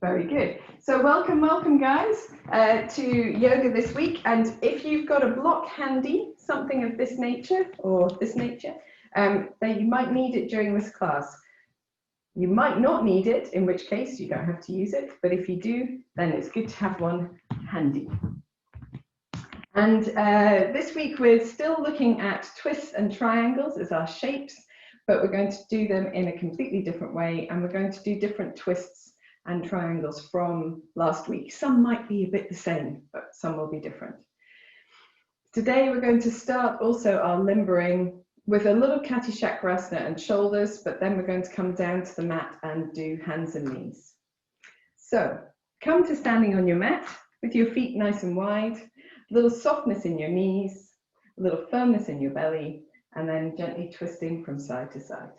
Very good. So welcome guys to yoga this week. And if you've got a block handy, something of this nature or this nature, then you might need it during this class. You might not need it, in which case you don't have to use it. But if you do, then it's good to have one handy. And this week we're still looking at twists and triangles as our shapes, but we're going to do them in a completely different way. And we're going to do different twists and triangles from last week. Some might be a bit the same, but some will be different. Today we're going to start also our limbering with a little Kati Chakrasana and shoulders, but then we're going to come down to the mat and do hands and knees. So come to standing on your mat with your feet nice and wide, a little softness in your knees, a little firmness in your belly, and then gently twisting from side to side.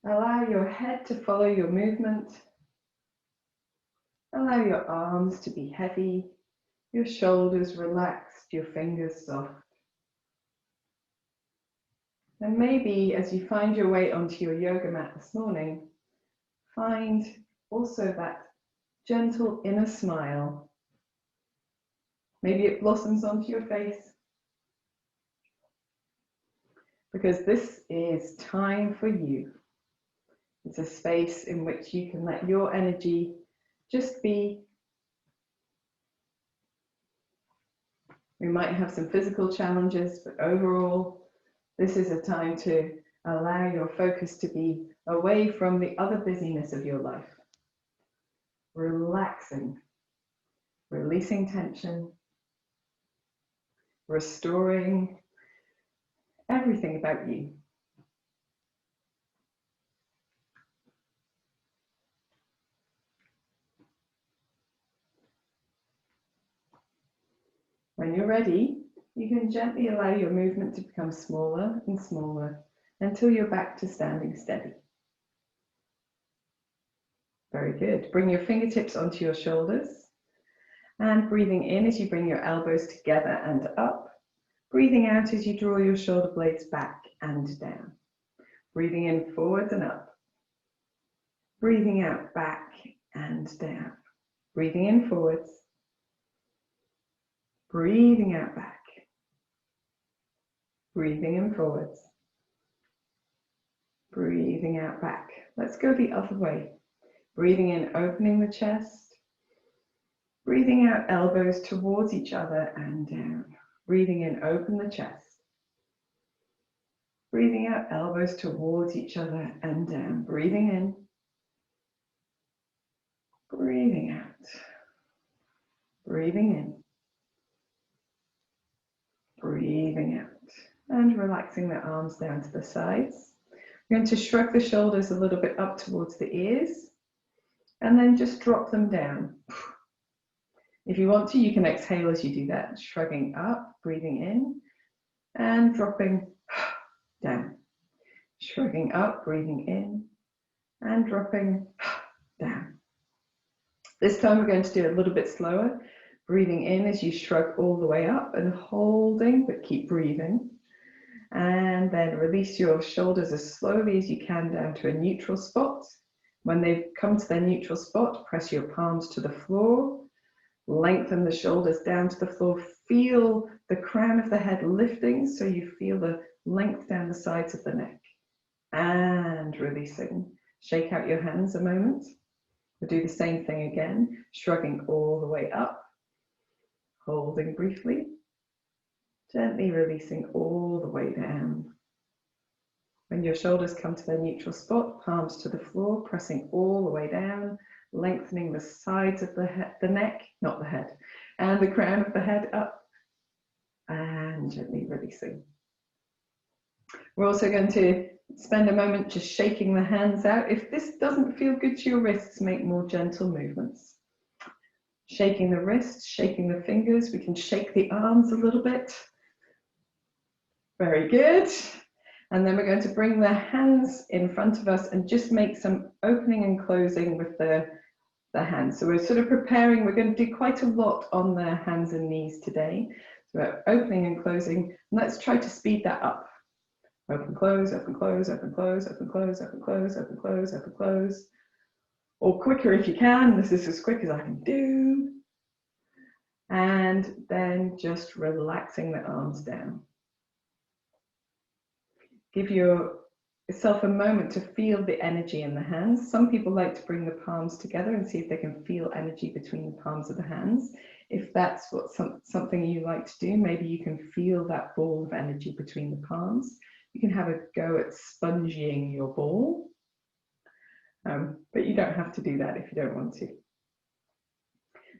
Allow your head to follow your movement. Allow your arms to be heavy, your shoulders relaxed, your fingers soft. And maybe as you find your way onto your yoga mat this morning, find also that gentle inner smile. Maybe it blossoms onto your face. Because this is time for you. It's a space in which you can let your energy just be. We might have some physical challenges, but overall, this is a time to allow your focus to be away from the other busyness of your life. Relaxing, releasing tension, restoring everything about you. When you're ready, you can gently allow your movement to become smaller and smaller until you're back to standing steady. Very good. Bring your fingertips onto your shoulders and breathing in as you bring your elbows together and up. Breathing out as you draw your shoulder blades back and down. Breathing in forwards and up. Breathing out back and down. Breathing in forwards. Breathing out back. Breathing in forwards. Breathing out back. Let's go the other way. Breathing in, opening the chest. Breathing out, elbows towards each other and down. Breathing in, open the chest. Breathing out, elbows towards each other and down. Breathing in. Breathing out. Breathing in. Breathing out. And relaxing the arms down to the sides. You're going to shrug the shoulders a little bit up towards the ears. And then just drop them down. If you want to, you can exhale as you do that. Shrugging up, breathing in, and dropping down. Shrugging up, breathing in, and dropping down. This time we're going to do it a little bit slower. Breathing in as you shrug all the way up and holding, but keep breathing. And then release your shoulders as slowly as you can down to a neutral spot. When they've come to their neutral spot, press your palms to the floor. Lengthen the shoulders down to the floor. Feel the crown of the head lifting so you feel the length down the sides of the neck. And releasing. Shake out your hands a moment. We'll do the same thing again, shrugging all the way up. Holding briefly. Gently releasing all the way down. When your shoulders come to their neutral spot, palms to the floor, pressing all the way down. Lengthening the sides of the neck, not the head, and the crown of the head up, and gently releasing. We're also going to spend a moment just shaking the hands out. If this doesn't feel good to your wrists, make more gentle movements. Shaking the wrists, shaking the fingers. We can shake the arms a little bit. Very good. And then we're going to bring the hands in front of us and just make some opening and closing with the hands. So we're sort of preparing, we're going to do quite a lot on the hands and knees today. So we're opening and closing. And let's try to speed that up. Open, close, open, close, open, close, open, close, open, close, open, close, open, close. Or quicker if you can. This is as quick as I can do. And then just relaxing the arms down. Give yourself a moment to feel the energy in the hands. Some people like to bring the palms together and see if they can feel energy between the palms of the hands. If that's what something you like to do, maybe you can feel that ball of energy between the palms. You can have a go at sponging your ball, but you don't have to do that if you don't want to.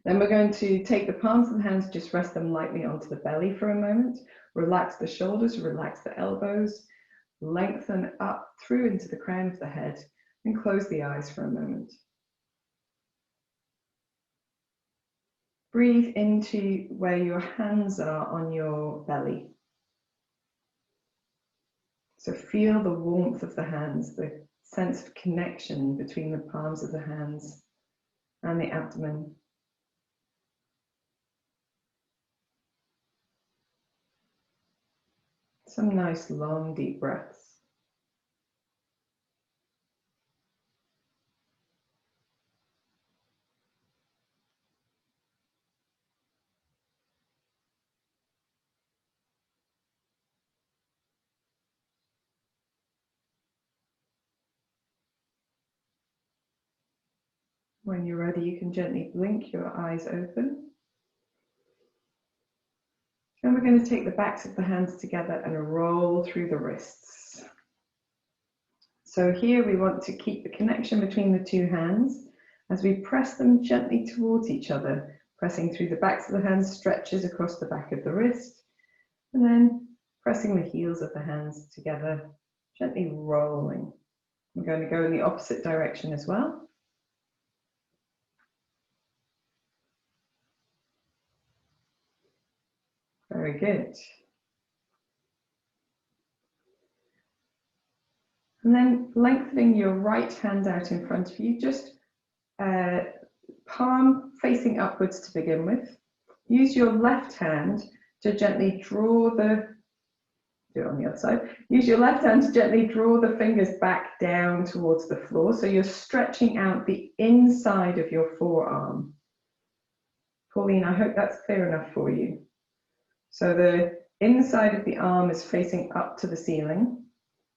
Then we're going to take the palms of the hands, just rest them lightly onto the belly for a moment. Relax the shoulders, relax the elbows, lengthen up through into the crown of the head, and close the eyes for a moment. Breathe into where your hands are on your belly. So feel the warmth of the hands, the sense of connection between the palms of the hands and the abdomen. Some nice long deep breaths. When you're ready, you can gently blink your eyes open. And we're going to take the backs of the hands together and roll through the wrists. So here we want to keep the connection between the two hands as we press them gently towards each other, pressing through the backs of the hands, stretches across the back of the wrist, and then pressing the heels of the hands together, gently rolling. We're going to go in the opposite direction as well. Very good. And then lengthening your right hand out in front of you, just palm facing upwards to begin with. Use your left hand to gently draw do it on the other side. Use your left hand to gently draw the fingers back down towards the floor. So you're stretching out the inside of your forearm. Pauline, I hope that's clear enough for you. So the inside of the arm is facing up to the ceiling,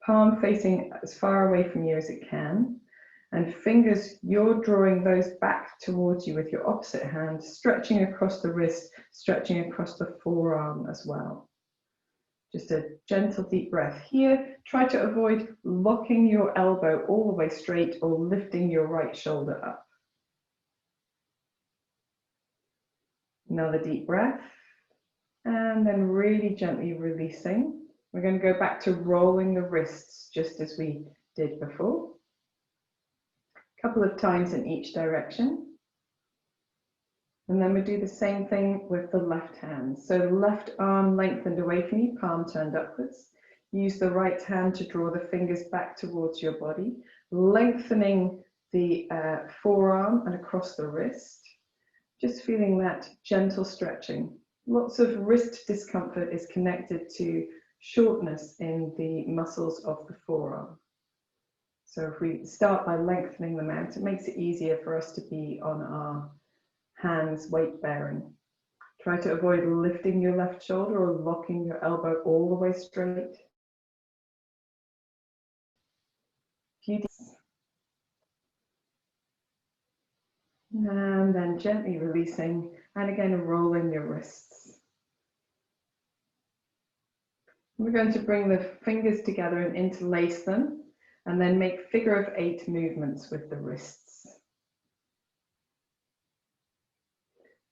palm facing as far away from you as it can, and fingers, you're drawing those back towards you with your opposite hand, stretching across the wrist, stretching across the forearm as well. Just a gentle deep breath here. Try to avoid locking your elbow all the way straight or lifting your right shoulder up. Another deep breath. And then really gently releasing. We're going to go back to rolling the wrists just as we did before. A couple of times in each direction. And then we do the same thing with the left hand. So the left arm lengthened away from you, palm turned upwards. Use the right hand to draw the fingers back towards your body, lengthening the forearm and across the wrist. Just feeling that gentle stretching. Lots of wrist discomfort is connected to shortness in the muscles of the forearm. So if we start by lengthening them out, it makes it easier for us to be on our hands weight bearing. Try to avoid lifting your left shoulder or locking your elbow all the way straight. And then gently releasing, and again rolling your wrists. We're going to bring the fingers together and interlace them, and then make figure of 8 movements with the wrists.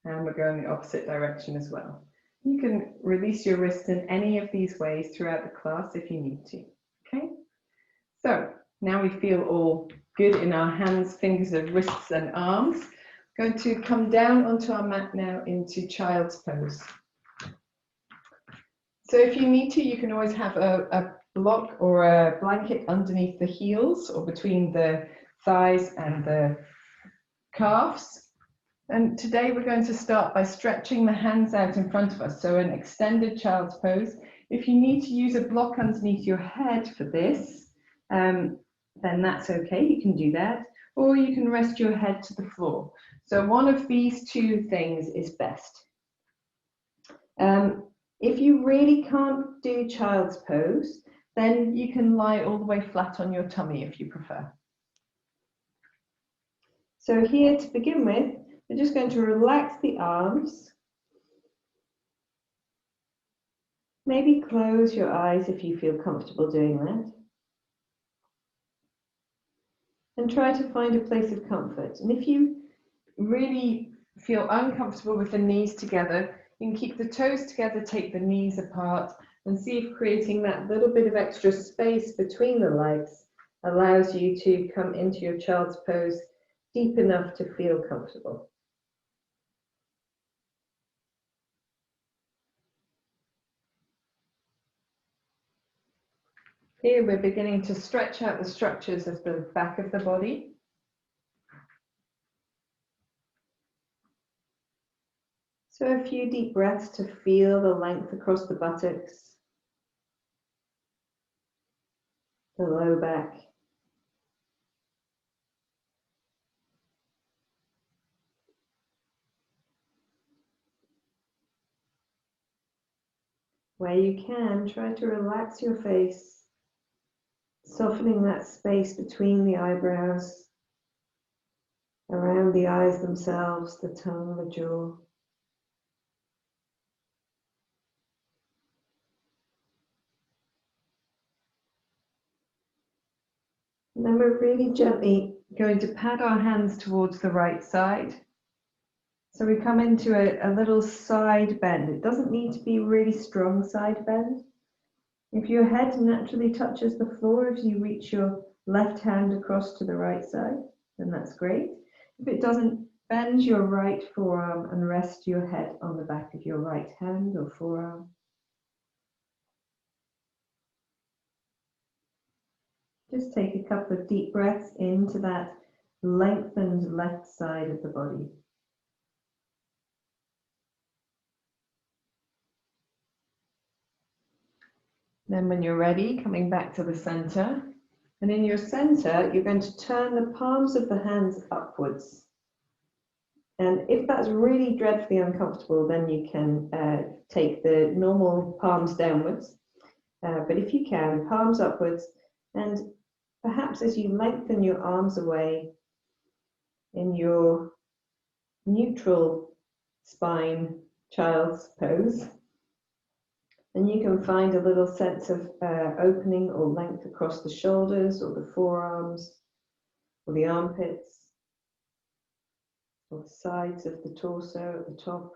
And we're going the opposite direction as well. You can release your wrists in any of these ways throughout the class if you need to. Okay? So now we feel all good in our hands, fingers, and wrists and arms. Going to come down onto our mat now into Child's Pose. So if you need to, you can always have a block or a blanket underneath the heels or between the thighs and the calves. And today we're going to start by stretching the hands out in front of us. So an extended Child's Pose If you need to use a block underneath your head for this, then that's okay, you can do that. Or you can rest your head to the floor. So one of these two things is best. If you really can't do child's pose, then you can lie all the way flat on your tummy if you prefer. So here to begin with, we're just going to relax the arms. Maybe close your eyes if you feel comfortable doing that. And try to find a place of comfort. And if you really feel uncomfortable with the knees together, you can keep the toes together, take the knees apart, and see if creating that little bit of extra space between the legs allows you to come into your child's pose deep enough to feel comfortable. Here we're beginning to stretch out the structures of the back of the body. So a few deep breaths to feel the length across the buttocks, the low back. Where you can, try to relax your face, softening that space between the eyebrows, around the eyes themselves, the tongue, the jaw. And then we're really gently going to pad our hands towards the right side. So we come into a little side bend. It doesn't need to be really strong side bend. If your head naturally touches the floor, if you reach your left hand across to the right side, then that's great. If it doesn't, bend your right forearm and rest your head on the back of your right hand or forearm. Just take a couple of deep breaths into that lengthened left side of the body. Then when you're ready, coming back to the center, and in your center, you're going to turn the palms of the hands upwards. And if that's really dreadfully uncomfortable, then you can take the normal palms downwards. But if you can, palms upwards, and perhaps as you lengthen your arms away in your neutral spine child's pose, and you can find a little sense of opening or length across the shoulders or the forearms or the armpits or the sides of the torso at the top.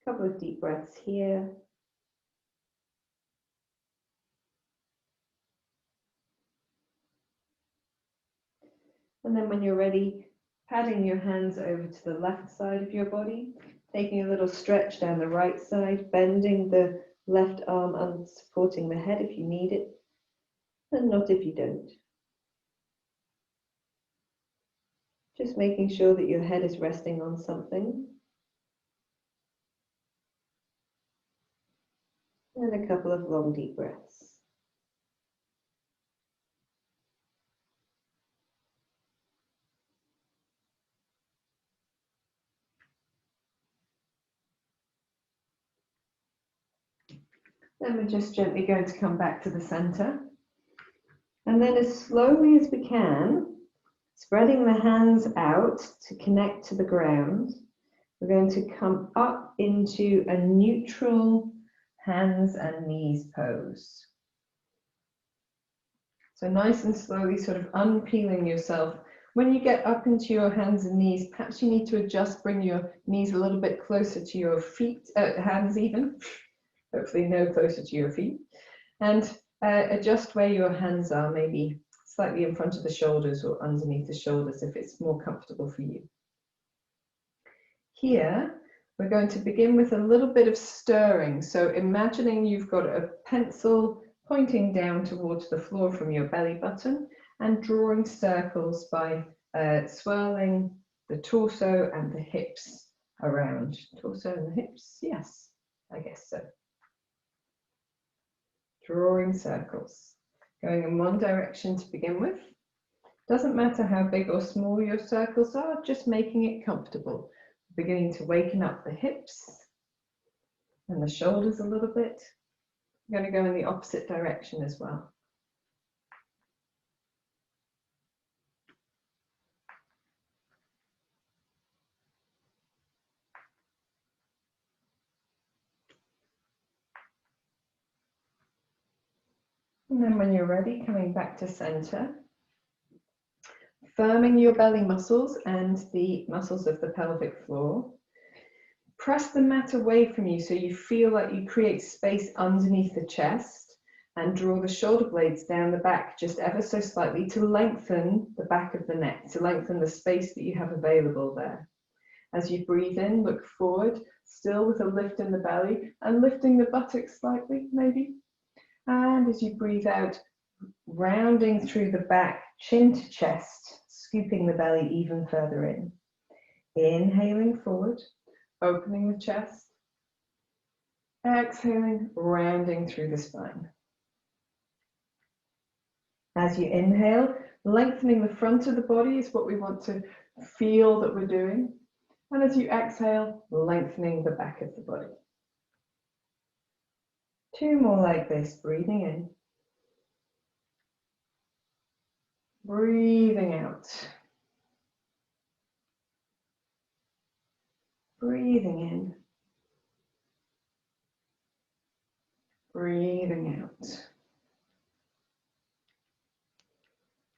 A couple of deep breaths here. And then when you're ready, padding your hands over to the left side of your body, taking a little stretch down the right side, bending the left arm and supporting the head if you need it, and not if you don't. Just making sure that your head is resting on something. And a couple of long deep breaths. Then we're just gently going to come back to the center. And then as slowly as we can, spreading the hands out to connect to the ground, we're going to come up into a neutral hands and knees pose. So nice and slowly sort of unpeeling yourself. When you get up into your hands and knees, perhaps you need to adjust, bring your knees a little bit closer to your feet, hands even, hopefully no closer to your feet, and adjust where your hands are, maybe slightly in front of the shoulders or underneath the shoulders if it's more comfortable for you. Here, we're going to begin with a little bit of stirring. So imagining you've got a pencil pointing down towards the floor from your belly button and drawing circles by swirling the torso and the hips around. Torso and the hips, yes. I guess so. Drawing circles, going in one direction to begin with. Doesn't matter how big or small your circles are, just making it comfortable. Beginning to waken up the hips and the shoulders a little bit. I'm going to go in the opposite direction as well. And then when you're ready, coming back to center, firming your belly muscles and the muscles of the pelvic floor. Press the mat away from you so you feel like you create space underneath the chest, and draw the shoulder blades down the back just ever so slightly to lengthen the back of the neck, to lengthen the space that you have available there. As you breathe in, look forward, still with a lift in the belly and lifting the buttocks slightly, maybe. And as you breathe out, rounding through the back, chin to chest, scooping the belly even further in. Inhaling forward, opening the chest. Exhaling, rounding through the spine. As you inhale, lengthening the front of the body is what we want to feel that we're doing. And as you exhale, lengthening the back of the body. 2 more like this, breathing in. Breathing out. Breathing in. Breathing out.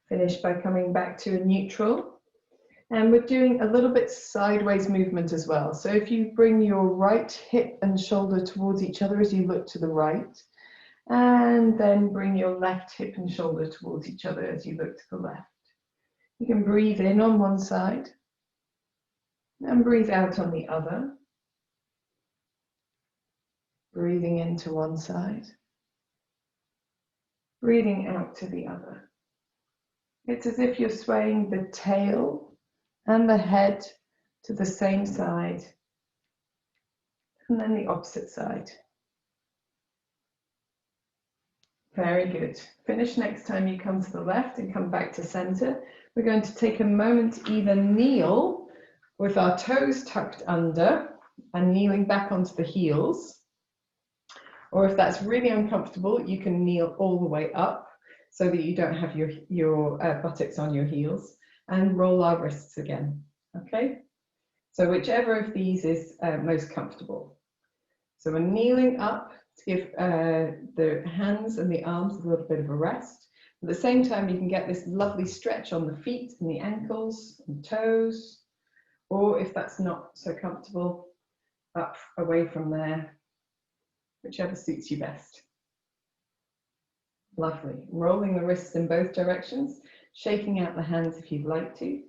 Finish by coming back to a neutral. And we're doing a little bit sideways movement as well. So if you bring your right hip and shoulder towards each other as you look to the right, and then bring your left hip and shoulder towards each other as you look to the left. You can breathe in on one side and breathe out on the other. Breathing into one side, breathing out to the other. It's as if you're swaying the tail and the head to the same side, and then the opposite side. Very good. Finish next time you come to the left and come back to center. We're going to take a moment to either kneel with our toes tucked under and kneeling back onto the heels, or if that's really uncomfortable, you can kneel all the way up so that you don't have your buttocks on your heels, and roll our wrists again, okay? So whichever of these is most comfortable. So we're kneeling up to give the hands and the arms a little bit of a rest. At the same time, you can get this lovely stretch on the feet and the ankles and toes, or if that's not so comfortable, up away from there, whichever suits you best. Lovely. Rolling the wrists in both directions, shaking out the hands if you'd like to,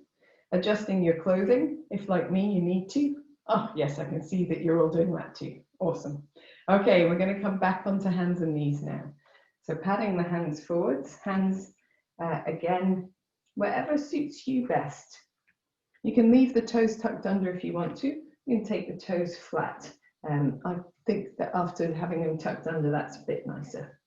adjusting your clothing if, like me, you need to. Oh, yes, I can see that you're all doing that too. Awesome. Okay, we're going to come back onto hands and knees now. So patting the hands forwards, hands again, wherever suits you best. You can leave the toes tucked under if you want to. You can take the toes flat. I think that after having them tucked under, that's a bit nicer.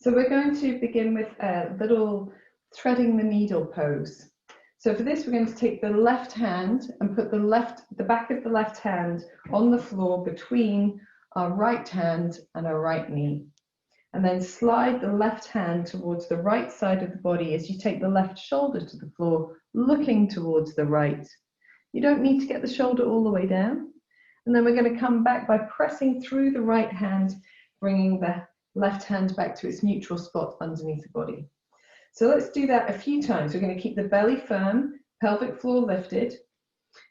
So we're going to begin with a little threading the needle pose. So for this, we're going to take the left hand and put the back of the left hand on the floor between our right hand and our right knee. And then slide the left hand towards the right side of the body as you take the left shoulder to the floor, looking towards the right. You don't need to get the shoulder all the way down. And then we're going to come back by pressing through the right hand, bringing the left hand back to its neutral spot underneath the body. So let's do that a few times. We're going to keep the belly firm, pelvic floor lifted,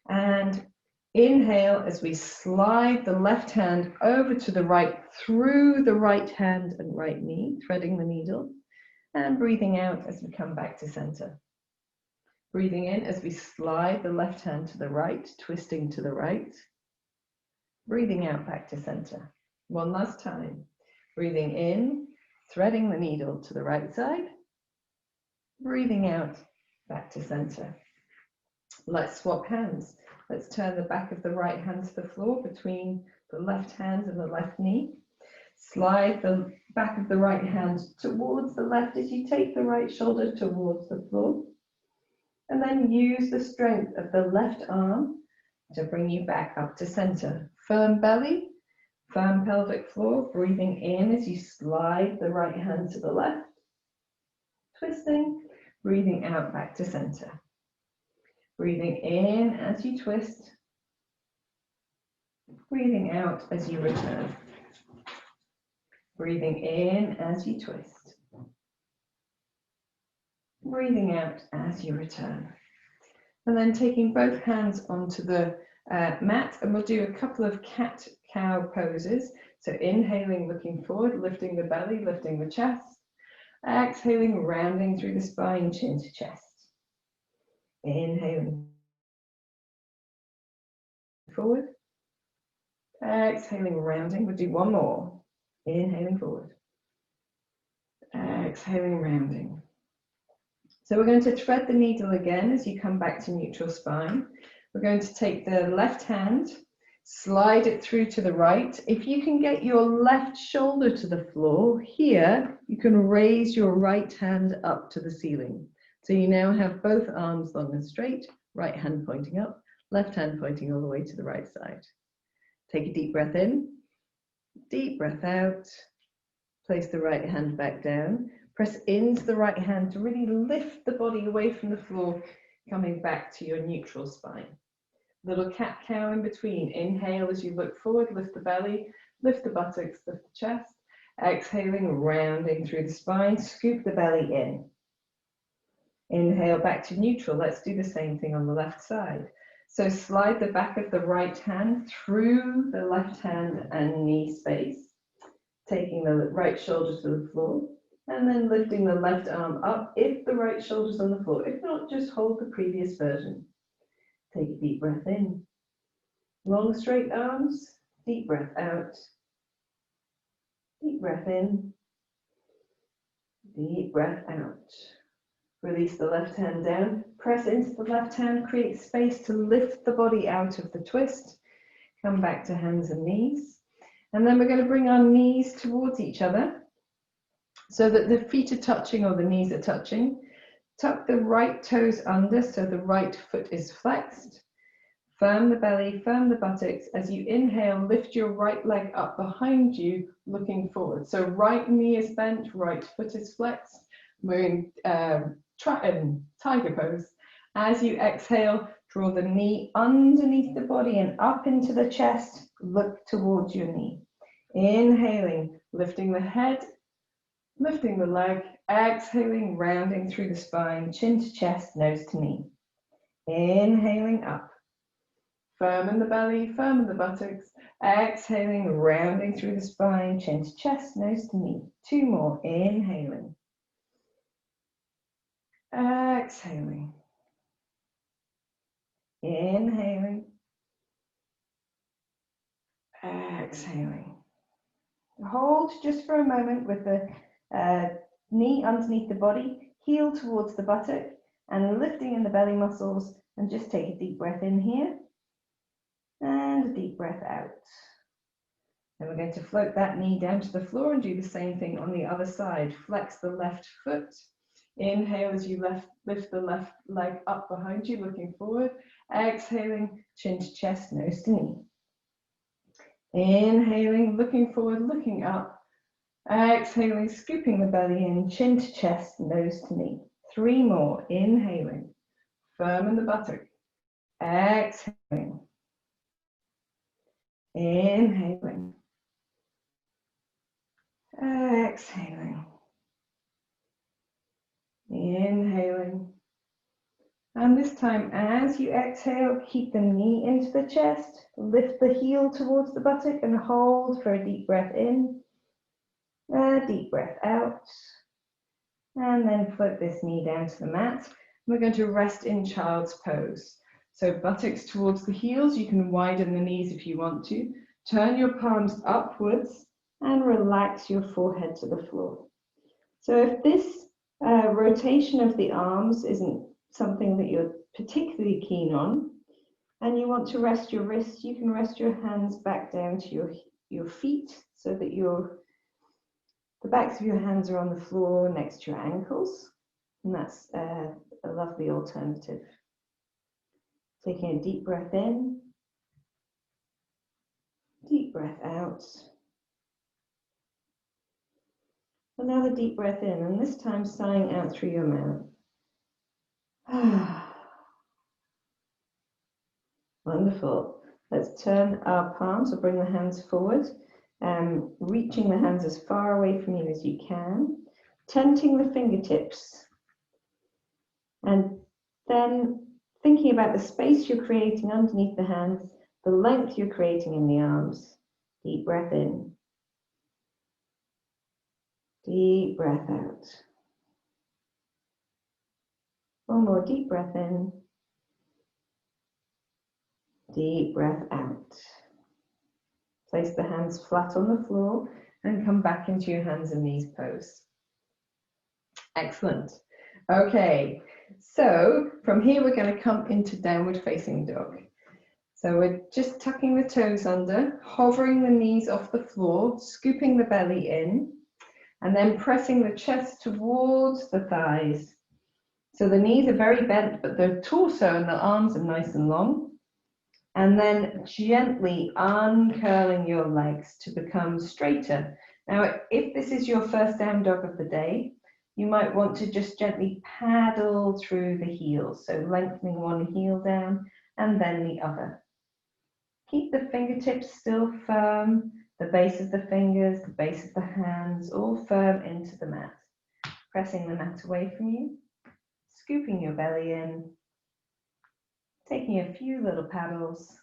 and inhale as we slide the left hand over to the right through the right hand and right knee, threading the needle, and breathing out as we come back to center. Breathing in as we slide the left hand to the right, twisting to the right. Breathing out back to center. One last time. Breathing in, threading the needle to the right side. Breathing out back to center. Let's swap hands. Let's turn the back of the right hand to the floor between the left hand and the left knee. Slide the back of the right hand towards the left as you take the right shoulder towards the floor. And then use the strength of the left arm to bring you back up to center. Firm belly, firm pelvic floor, breathing in as you slide the right hand to the left. Twisting, breathing out back to center. Breathing in as you twist. Breathing out as you return. Breathing in as you twist. Breathing out as you return. And then taking both hands onto the mat, and we'll do a couple of cat-cow poses. So inhaling, looking forward, lifting the belly, lifting the chest. Exhaling, rounding through the spine, chin to chest. Inhaling forward. Exhaling, rounding. We'll do one more. Inhaling forward. Exhaling, rounding. So we're going to thread the needle again as you come back to neutral spine. We're going to take the left hand, slide it through to the right. If you can get your left shoulder to the floor, here you can raise your right hand up to the ceiling. So you now have both arms long and straight, right hand pointing up, left hand pointing all the way to the right side. Take a deep breath in, deep breath out. Place the right hand back down. Press into the right hand to really lift the body away from the floor, coming back to your neutral spine. Little cat-cow in between. Inhale as you look forward, lift the belly, lift the buttocks, lift the chest. Exhaling, rounding through the spine, scoop the belly in. Inhale back to neutral. Let's do the same thing on the left side. So slide the back of the right hand through the left hand and knee space, taking the right shoulder to the floor. And then lifting the left arm up if the right shoulder's on the floor. If not, just hold the previous version. Take a deep breath in. Long straight arms, deep breath out. Deep breath in. Deep breath out. Release the left hand down. Press into the left hand, create space to lift the body out of the twist. Come back to hands and knees. And then we're going to bring our knees towards each other, so that the feet are touching or the knees are touching. Tuck the right toes under so the right foot is flexed. Firm the belly, firm the buttocks. As you inhale, lift your right leg up behind you, looking forward. So right knee is bent, right foot is flexed. We're in tiger pose. As you exhale, draw the knee underneath the body and up into the chest. Look towards your knee. Inhaling, lifting the head, lifting the leg, exhaling, rounding through the spine, chin to chest, nose to knee. Inhaling up. Firm in the belly, firm in the buttocks. Exhaling, rounding through the spine, chin to chest, nose to knee. Two more. Inhaling. Exhaling. Inhaling. Exhaling. Hold just for a moment with the knee underneath the body, heel towards the buttock, and lifting in the belly muscles, and just take a deep breath in here, and a deep breath out. Then we're going to float that knee down to the floor and do the same thing on the other side. Flex the left foot. Inhale as you lift the left leg up behind you, looking forward. Exhaling, chin to chest, nose to knee. Inhaling, looking forward, looking up. Exhaling, scooping the belly in, chin to chest, nose to knee. Three more. Inhaling, firm in the buttock. Exhaling. Inhaling. Exhaling. Inhaling. And this time, as you exhale, keep the knee into the chest, lift the heel towards the buttock and hold for a deep breath in, a deep breath out, and then float this knee down to the mat. We're going to rest in child's pose. So buttocks towards the heels, you can widen the knees if you want to. Turn your palms upwards and relax your forehead to the floor. So if this rotation of the arms isn't something that you're particularly keen on, and you want to rest your wrists, you can rest your hands back down to your feet so that the backs of your hands are on the floor next to your ankles. And that's a lovely alternative. Taking a deep breath in, deep breath out. Another deep breath in, and this time sighing out through your mouth. Wonderful. Let's turn our palms, or bring the hands forward, reaching the hands as far away from you as you can, tenting the fingertips, and then thinking about the space you're creating underneath the hands, the length you're creating in the arms. Deep breath in. Deep breath out. One more deep breath in. Deep breath out. Place the hands flat on the floor and come back into your hands and knees pose. Excellent. Okay, so from here we're going to come into downward facing dog. So we're just tucking the toes under, hovering the knees off the floor, scooping the belly in, and then pressing the chest towards the thighs. So the knees are very bent, but the torso and the arms are nice and long. And then gently uncurling your legs to become straighter. Now, if this is your first down dog of the day, you might want to just gently paddle through the heels. So lengthening one heel down and then the other. Keep the fingertips still firm, the base of the fingers, the base of the hands, all firm into the mat. Pressing the mat away from you, scooping your belly in, taking a few little paddles,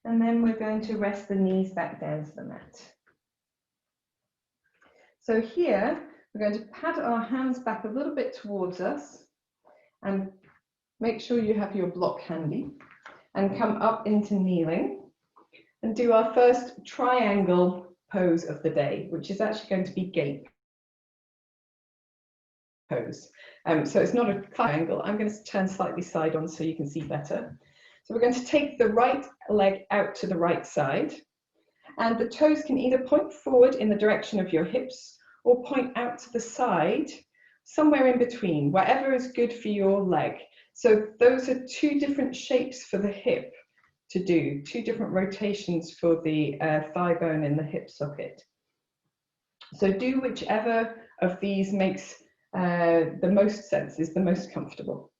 and then we're going to rest the knees back down to the mat. So here, we're going to pad our hands back a little bit towards us, and make sure you have your block handy, and come up into kneeling, and do our first triangle pose of the day, which is actually going to be gate pose. So it's not a triangle. I'm going to turn slightly side on so you can see better. So we're going to take the right leg out to the right side, and the toes can either point forward in the direction of your hips or point out to the side, somewhere in between, wherever is good for your leg. So those are two different shapes for the hip to do, two different rotations for the thigh bone in the hip socket. So do whichever of these makes the most sense, is the most comfortable.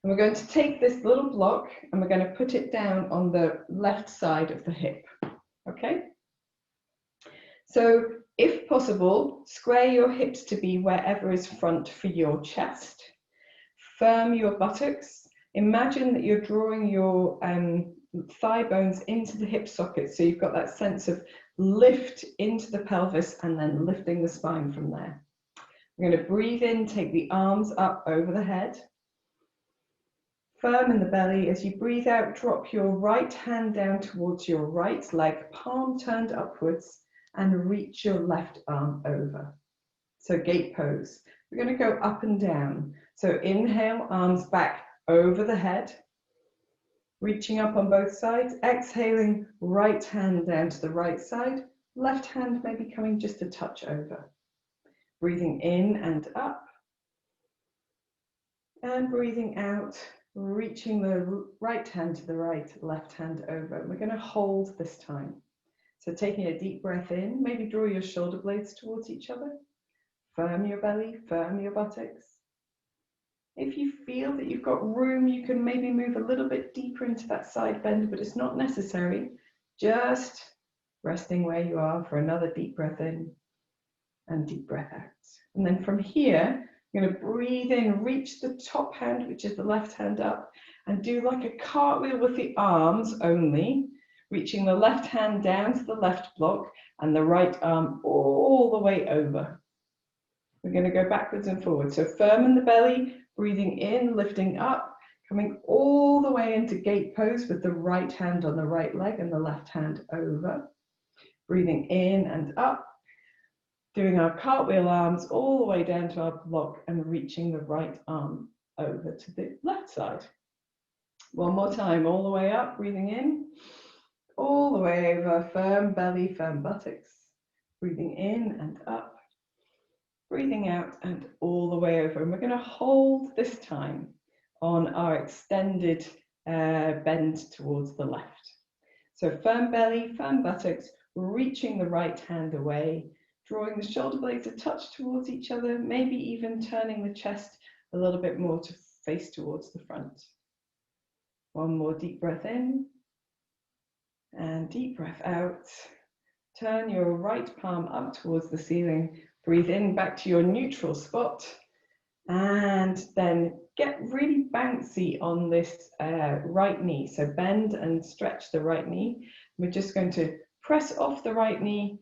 And we're going to take this little block and we're going to put it down on the left side of the hip, okay? So if possible, square your hips to be wherever is front for your chest. Firm your buttocks. Imagine that you're drawing your thigh bones into the hip socket, so you've got that sense of lift into the pelvis and then lifting the spine from there. We're going to breathe in, take the arms up over the head. Firm in the belly. As you breathe out, drop your right hand down towards your right leg, palm turned upwards, and reach your left arm over. So gate pose. We're going to go up and down. So inhale, arms back over the head, reaching up on both sides. Exhaling, right hand down to the right side, left hand maybe coming just a touch over. Breathing in and up, and breathing out, reaching the right hand to the right, left hand over. We're going to hold this time. So taking a deep breath in, maybe draw your shoulder blades towards each other. Firm your belly, firm your buttocks. If you feel that you've got room, you can maybe move a little bit deeper into that side bend, but it's not necessary. Just resting where you are for another deep breath in and deep breath out. And then from here, you're going to breathe in, reach the top hand, which is the left hand up, and do like a cartwheel with the arms only, reaching the left hand down to the left block and the right arm all the way over. We're going to go backwards and forwards. So firm in the belly, breathing in, lifting up, coming all the way into gate pose with the right hand on the right leg and the left hand over. Breathing in and up, doing our cartwheel arms all the way down to our block and reaching the right arm over to the left side. One more time, all the way up, breathing in, all the way over, firm belly, firm buttocks. Breathing in and up, breathing out and all the way over. And we're going to hold this time on our extended bend towards the left. So firm belly, firm buttocks, reaching the right hand away, drawing the shoulder blades a touch towards each other, maybe even turning the chest a little bit more to face towards the front. One more deep breath in and deep breath out. Turn your right palm up towards the ceiling. Breathe in back to your neutral spot. And then get really bouncy on this right knee. So bend and stretch the right knee. We're just going to press off the right knee,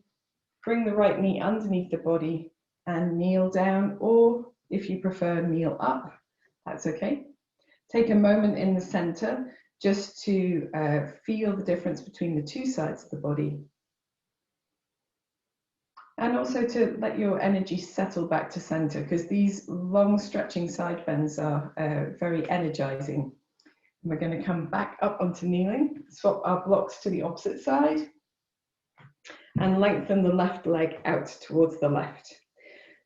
bring the right knee underneath the body and kneel down, or if you prefer, kneel up. That's okay. Take a moment in the center just to feel the difference between the two sides of the body. And also to let your energy settle back to center, because these long stretching side bends are very energizing. We're going to come back up onto kneeling, swap our blocks to the opposite side, and lengthen the left leg out towards the left.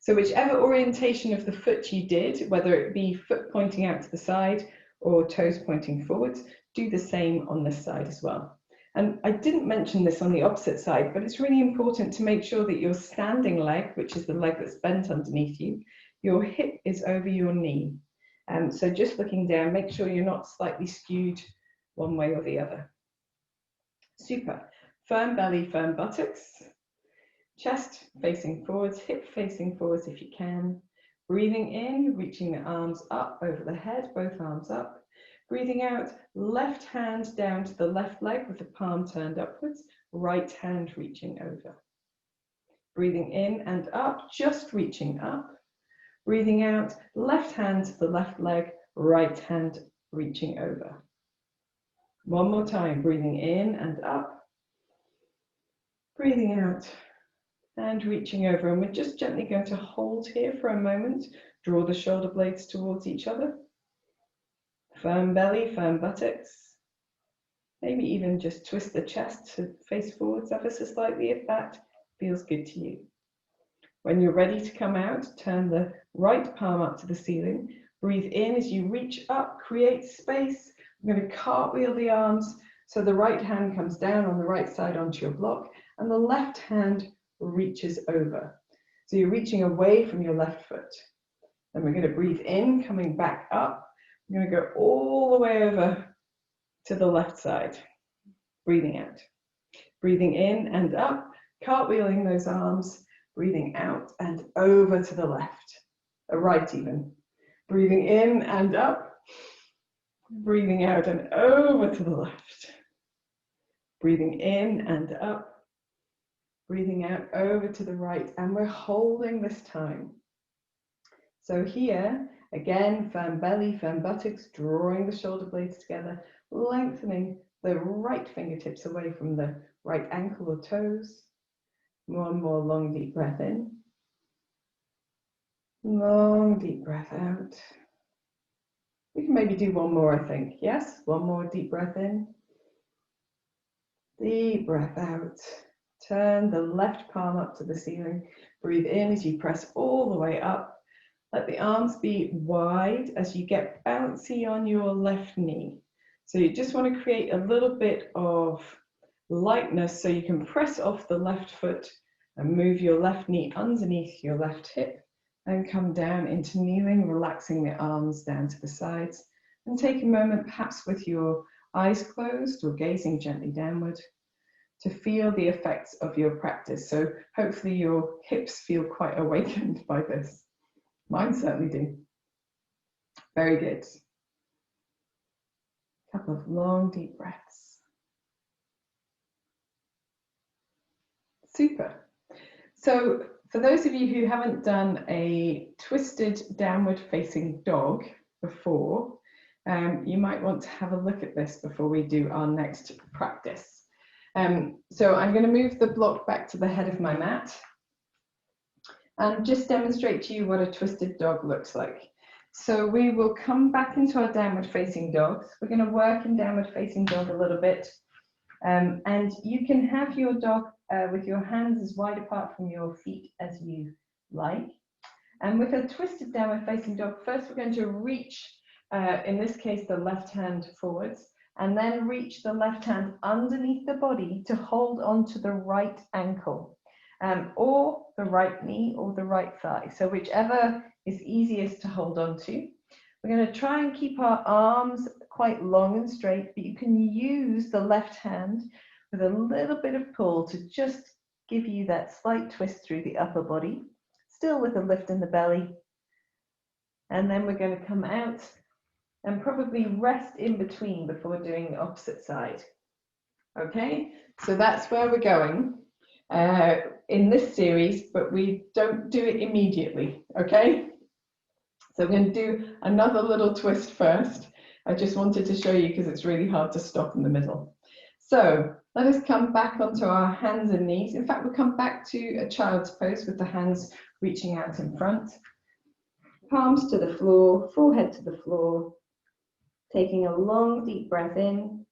So whichever orientation of the foot you did, whether it be foot pointing out to the side or toes pointing forwards, do the same on this side as well. And I didn't mention this on the opposite side, but it's really important to make sure that your standing leg, which is the leg that's bent underneath you, your hip is over your knee. So just looking down, make sure you're not slightly skewed one way or the other. Super. Firm belly, firm buttocks. Chest facing forwards, hip facing forwards if you can. Breathing in, reaching the arms up over the head, both arms up. Breathing out, left hand down to the left leg with the palm turned upwards, right hand reaching over. Breathing in and up, just reaching up. Breathing out, left hand to the left leg, right hand reaching over. One more time, breathing in and up. Breathing out and reaching over. And we're just gently going to hold here for a moment. Draw the shoulder blades towards each other. Firm belly, firm buttocks. Maybe even just twist the chest to face forwards ever so slightly if that feels good to you. When you're ready to come out, turn the right palm up to the ceiling. Breathe in as you reach up, create space. I'm going to cartwheel the arms so the right hand comes down on the right side onto your block and the left hand reaches over. So you're reaching away from your left foot. Then we're going to breathe in, coming back up. I'm going to go all the way over to the left side. Breathing out. Breathing in and up, cartwheeling those arms. Breathing out and over to the left, right even. Breathing in and up. Breathing out and over to the left. Breathing in and up. Breathing out over to the right. And we're holding this time. So here, again, firm belly, firm buttocks, drawing the shoulder blades together, lengthening the right fingertips away from the right ankle or toes. One more long deep breath in. Long deep breath out. We can maybe do one more, I think. Yes, one more deep breath in. Deep breath out. Turn the left palm up to the ceiling. Breathe in as you press all the way up. Let the arms be wide as you get bouncy on your left knee. So you just want to create a little bit of lightness so you can press off the left foot and move your left knee underneath your left hip and come down into kneeling, relaxing the arms down to the sides. And take a moment, perhaps with your eyes closed or gazing gently downward, to feel the effects of your practice. So hopefully your hips feel quite awakened by this. Mine certainly do. Very good. A couple of long, deep breaths. Super. So for those of you who haven't done a twisted downward facing dog before, you might want to have a look at this before we do our next practice. So I'm going to move the block back to the head of my mat and just demonstrate to you what a twisted dog looks like. So we will come back into our downward facing dogs. We're going to work in downward facing dog a little bit. And you can have your dog with your hands as wide apart from your feet as you like. And with a twisted downward facing dog, first we're going to reach, in this case, the left hand forwards, and then reach the left hand underneath the body to hold onto the right ankle, or the right knee or the right thigh. So whichever is easiest to hold on to. We're going to try and keep our arms quite long and straight, but you can use the left hand with a little bit of pull to just give you that slight twist through the upper body, still with a lift in the belly. And then we're going to come out and probably rest in between before doing the opposite side. Okay, so that's where we're going in this series, but we don't do it immediately, okay? So we're going to do another little twist first. I just wanted to show you because it's really hard to stop in the middle. So let us come back onto our hands and knees. In fact, we'll come back to a child's pose with the hands reaching out in front. Palms to the floor, forehead to the floor. Taking a long, deep breath in.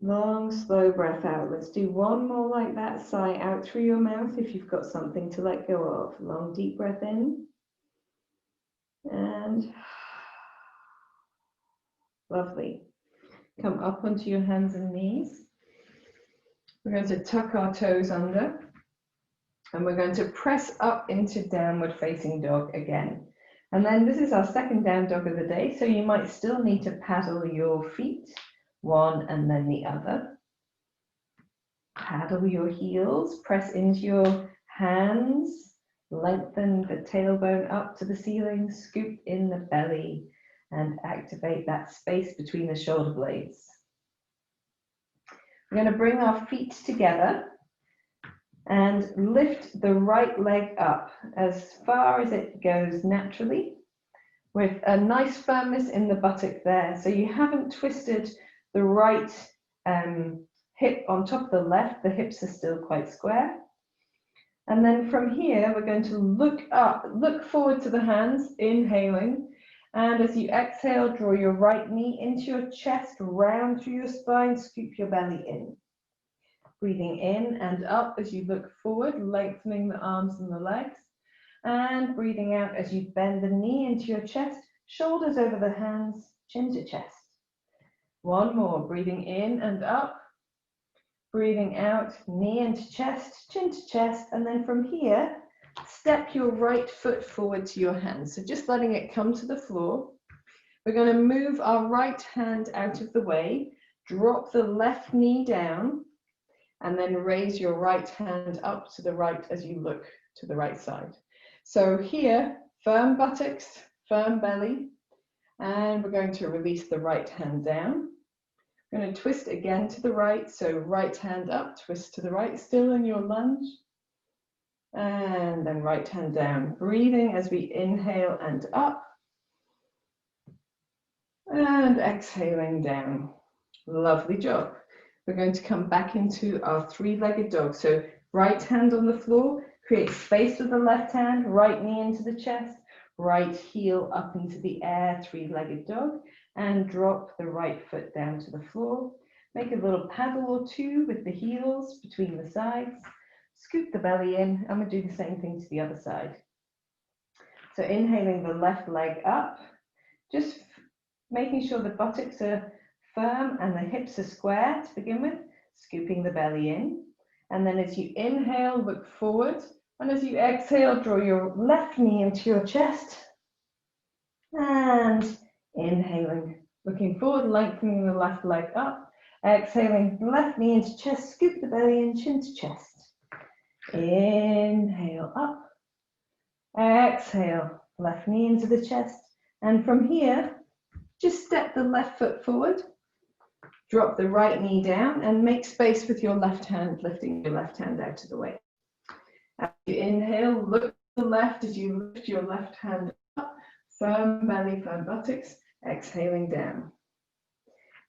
Long, slow breath out. Let's do one more like that. Sigh out through your mouth if you've got something to let go of. Long, deep breath in. And lovely. Come up onto your hands and knees. We're going to tuck our toes under. And we're going to press up into downward facing dog again. And then this is our second down dog of the day. So you might still need to paddle your feet, one and then the other. Paddle your heels, press into your hands, lengthen the tailbone up to the ceiling, scoop in the belly, and activate that space between the shoulder blades. We're going to bring our feet together and lift the right leg up as far as it goes naturally, with a nice firmness in the buttock there. So you haven't twisted the right hip on top of the left, the hips are still quite square. And then from here, we're going to look up, look forward to the hands, inhaling. And as you exhale, draw your right knee into your chest, round through your spine, scoop your belly in. Breathing in and up as you look forward, lengthening the arms and the legs. And breathing out as you bend the knee into your chest, shoulders over the hands, chin to chest. One more, breathing in and up. Breathing out, knee into chest, chin to chest. And then from here, step your right foot forward to your hands. So just letting it come to the floor. We're going to move our right hand out of the way, drop the left knee down, and then raise your right hand up to the right as you look to the right side. So here, firm buttocks, firm belly, and we're going to release the right hand down. We're going to twist again to the right, so right hand up, twist to the right, still in your lunge, and then right hand down. Breathing as we inhale and up, and exhaling down. Lovely job. We're going to come back into our three-legged dog. So right hand on the floor, create space with the left hand, right knee into the chest, right heel up into the air, three-legged dog, and drop the right foot down to the floor. Make a little paddle or two with the heels between the sides, scoop the belly in, and we'll do the same thing to the other side. So inhaling the left leg up, just making sure the buttocks are firm and the hips are square to begin with, scooping the belly in. And then as you inhale, look forward. And as you exhale, draw your left knee into your chest. And inhaling, looking forward, lengthening the left leg up. Exhaling, left knee into chest, scoop the belly in, chin to chest. Inhale up. Exhale, left knee into the chest. And from here, just step the left foot forward. Drop the right knee down and make space with your left hand, lifting your left hand out of the way. As you inhale, look to the left as you lift your left hand up, firm belly, firm buttocks, exhaling down.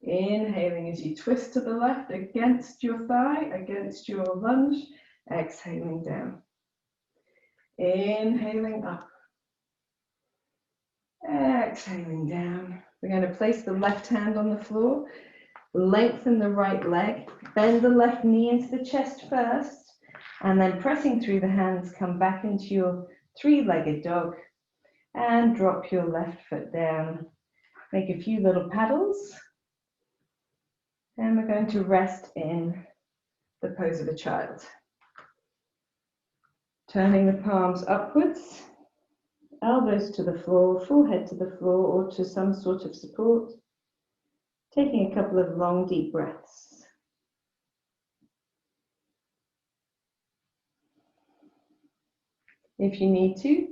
Inhaling as you twist to the left against your thigh, against your lunge, exhaling down. Inhaling up. Exhaling down. We're going to place the left hand on the floor, lengthen the right leg, bend the left knee into the chest first, and then pressing through the hands, come back into your three-legged dog and drop your left foot down. Make a few little paddles, and we're going to rest in the pose of a child. Turning the palms upwards, elbows to the floor, forehead to the floor or to some sort of support. Taking a couple of long, deep breaths. If you need to,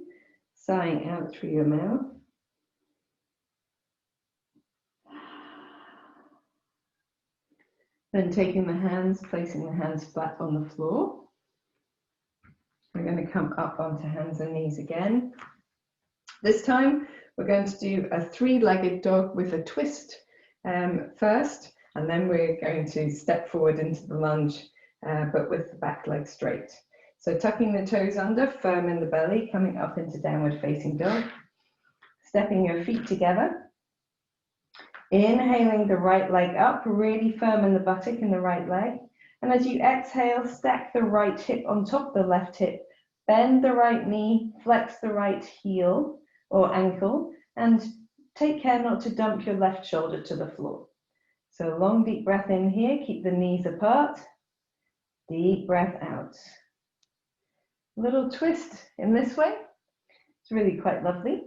sighing out through your mouth. Then taking the hands, placing the hands flat on the floor. We're going to come up onto hands and knees again. This time, we're going to do a three-legged dog with a twist first, and then we're going to step forward into the lunge, but with the back leg straight. So tucking the toes under, firm in the belly, coming up into downward facing dog. Stepping your feet together. Inhaling the right leg up, really firm in the buttock in the right leg. And as you exhale, stack the right hip on top of the left hip. Bend the right knee, flex the right heel or ankle, and take care not to dump your left shoulder to the floor. So long, deep breath in here, keep the knees apart. Deep breath out. Little twist in this way. It's really quite lovely.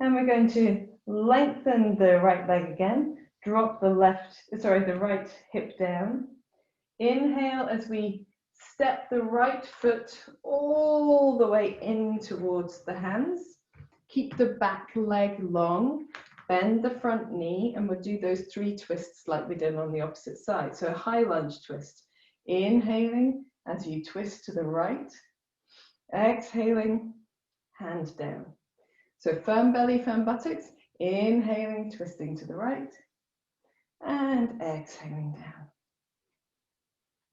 And we're going to lengthen the right leg again. Drop the right hip down. Inhale as we step the right foot all the way in towards the hands. Keep the back leg long. Bend the front knee, and we'll do those three twists like we did on the opposite side. So a high lunge twist. Inhaling as you twist to the right. Exhaling, hand down. So firm belly, firm buttocks. Inhaling, twisting to the right. And exhaling down.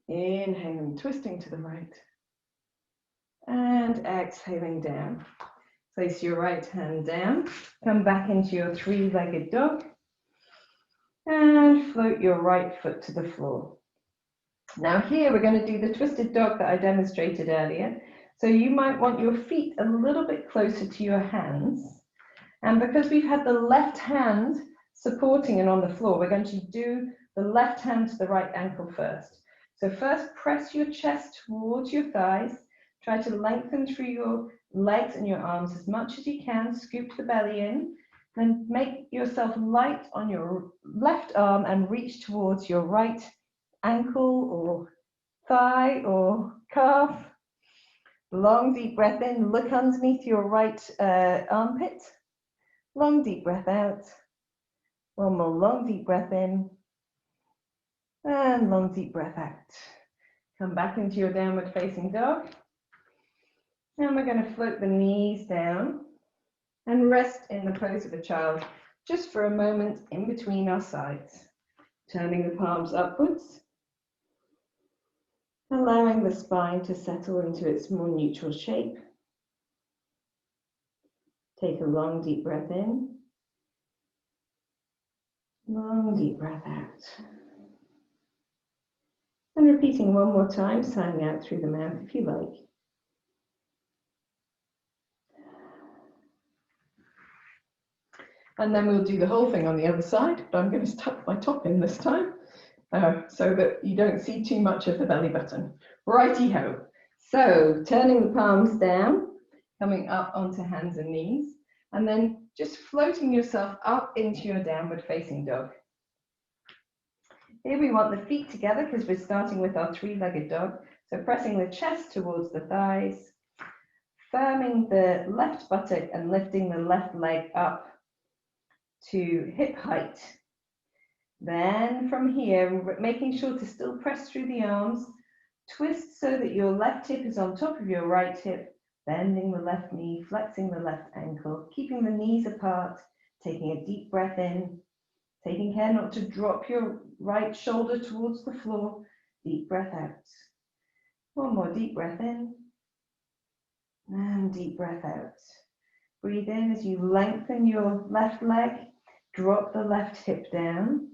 Inhaling, twisting to the right. And exhaling down. Place your right hand down. Come back into your three-legged dog. And float your right foot to the floor. Now here we're going to do the twisted dog that I demonstrated earlier. So you might want your feet a little bit closer to your hands. And because we've had the left hand supporting and on the floor, we're going to do the left hand to the right ankle first. So first press your chest towards your thighs. Try to lengthen through your legs and your arms as much as you can. Scoop the belly in. Then make yourself light on your left arm and reach towards your right ankle or thigh or calf. Long deep breath in. Look underneath your right armpit. Long deep breath out. One more long deep breath in. And long deep breath out. Come back into your downward facing dog. And we're going to float the knees down and rest in the pose of a child just for a moment in between our sides. Turning the palms upwards. Allowing the spine to settle into its more neutral shape. Take a long deep breath in. Long deep breath out. And repeating one more time, sighing out through the mouth if you like. And then we'll do the whole thing on the other side, but I'm going to tuck my top in this time so that you don't see too much of the belly button. Righty-ho. So turning the palms down, coming up onto hands and knees, and then just floating yourself up into your downward facing dog. Here we want the feet together because we're starting with our three-legged dog. So pressing the chest towards the thighs, firming the left buttock and lifting the left leg up to hip height. Then from here, making sure to still press through the arms, twist so that your left hip is on top of your right hip, bending the left knee, flexing the left ankle, keeping the knees apart, taking a deep breath in, taking care not to drop your right shoulder towards the floor, deep breath out. One more deep breath in, and deep breath out. Breathe in as you lengthen your left leg, drop the left hip down.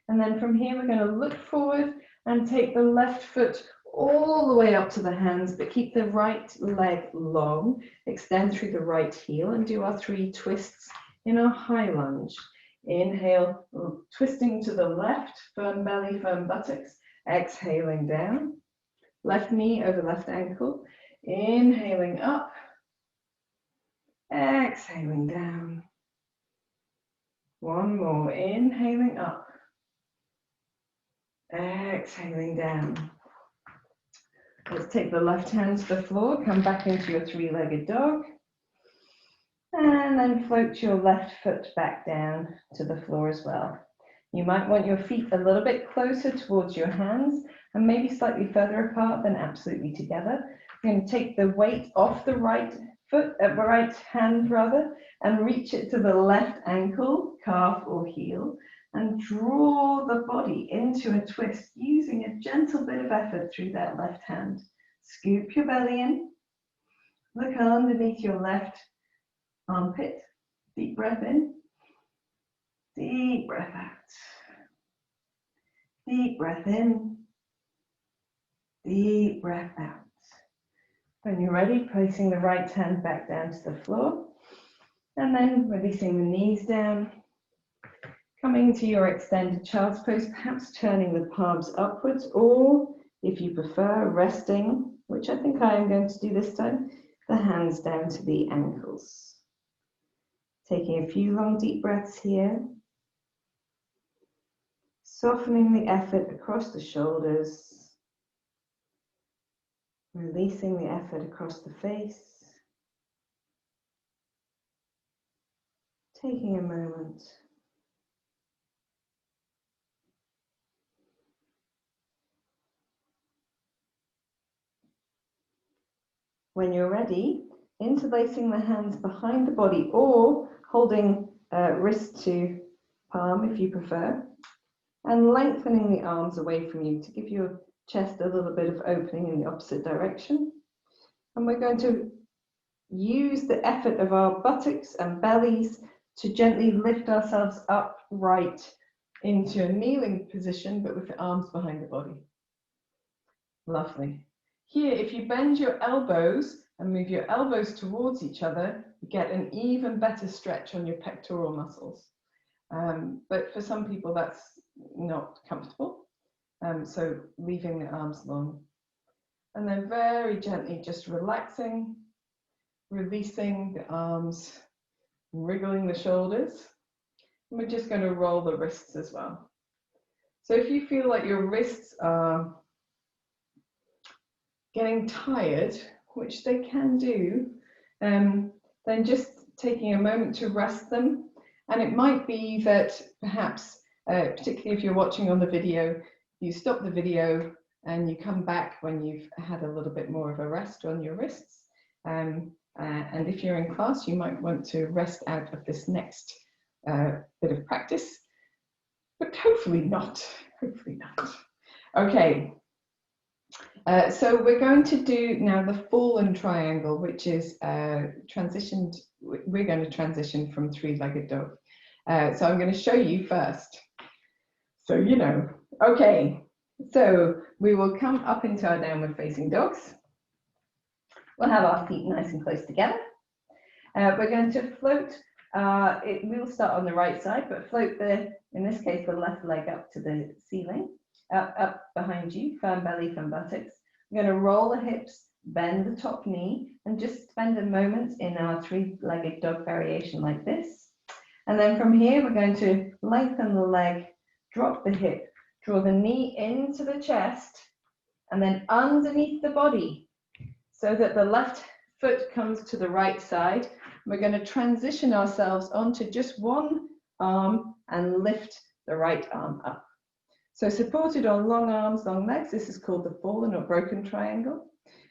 And then from here, we're going to look forward and take the left foot all the way up to the hands, but keep the right leg long. Extend through the right heel and do our 3 twists in our high lunge. Inhale, twisting to the left, firm belly, firm buttocks. Exhaling down. Left knee over left ankle. Inhaling up. Exhaling down. One more. Inhaling up. Exhaling down. Let's take the left hand to the floor. Come back into your 3-legged dog. And then float your left foot back down to the floor as well. You might want your feet a little bit closer towards your hands and maybe slightly further apart than absolutely together. You're going to take the weight off the right foot, right hand rather, and reach it to the left ankle, calf or heel, and draw the body into a twist using a gentle bit of effort through that left hand. Scoop your belly in. Look underneath your left armpit. Deep breath in. Deep breath out. Deep breath in. Deep breath out. When you're ready, placing the right hand back down to the floor. And then releasing the knees down. Coming to your extended child's pose, perhaps turning the palms upwards, or if you prefer, resting, which I think I am going to do this time, the hands down to the ankles. Taking a few long deep breaths here. Softening the effort across the shoulders. Releasing the effort across the face. Taking a moment. When you're ready, interlacing the hands behind the body or holding wrist to palm if you prefer, and lengthening the arms away from you to give your chest a little bit of opening in the opposite direction. And we're going to use the effort of our buttocks and bellies to gently lift ourselves upright into a kneeling position, but with the arms behind the body. Lovely. Here, if you bend your elbows and move your elbows towards each other, you get an even better stretch on your pectoral muscles. But for some people, that's not comfortable. So leaving the arms long. And then very gently just relaxing, releasing the arms, wriggling the shoulders. And we're just going to roll the wrists as well. So if you feel like your wrists are getting tired, which they can do, then just taking a moment to rest them. And it might be that perhaps, particularly if you're watching on the video, you stop the video and you come back when you've had a little bit more of a rest on your wrists. And if you're in class, you might want to rest out of this next bit of practice, but hopefully not, hopefully not. Okay. So we're going to do now the fallen triangle, which is transitioned. We're going to transition from 3-legged dog. So I'm going to show you first. So you know. Okay. So we will come up into our downward facing dogs. We'll have our feet nice and close together. We're going to float. We'll start on the right side, but float in this case, the left leg up to the ceiling. Up behind you, firm belly, firm buttocks. We're going to roll the hips, bend the top knee, and just spend a moment in our 3-legged dog variation like this. And then from here, we're going to lengthen the leg, drop the hip, draw the knee into the chest, and then underneath the body, so that the left foot comes to the right side. We're going to transition ourselves onto just one arm and lift the right arm up. So supported on long arms, long legs, this is called the fallen or broken triangle.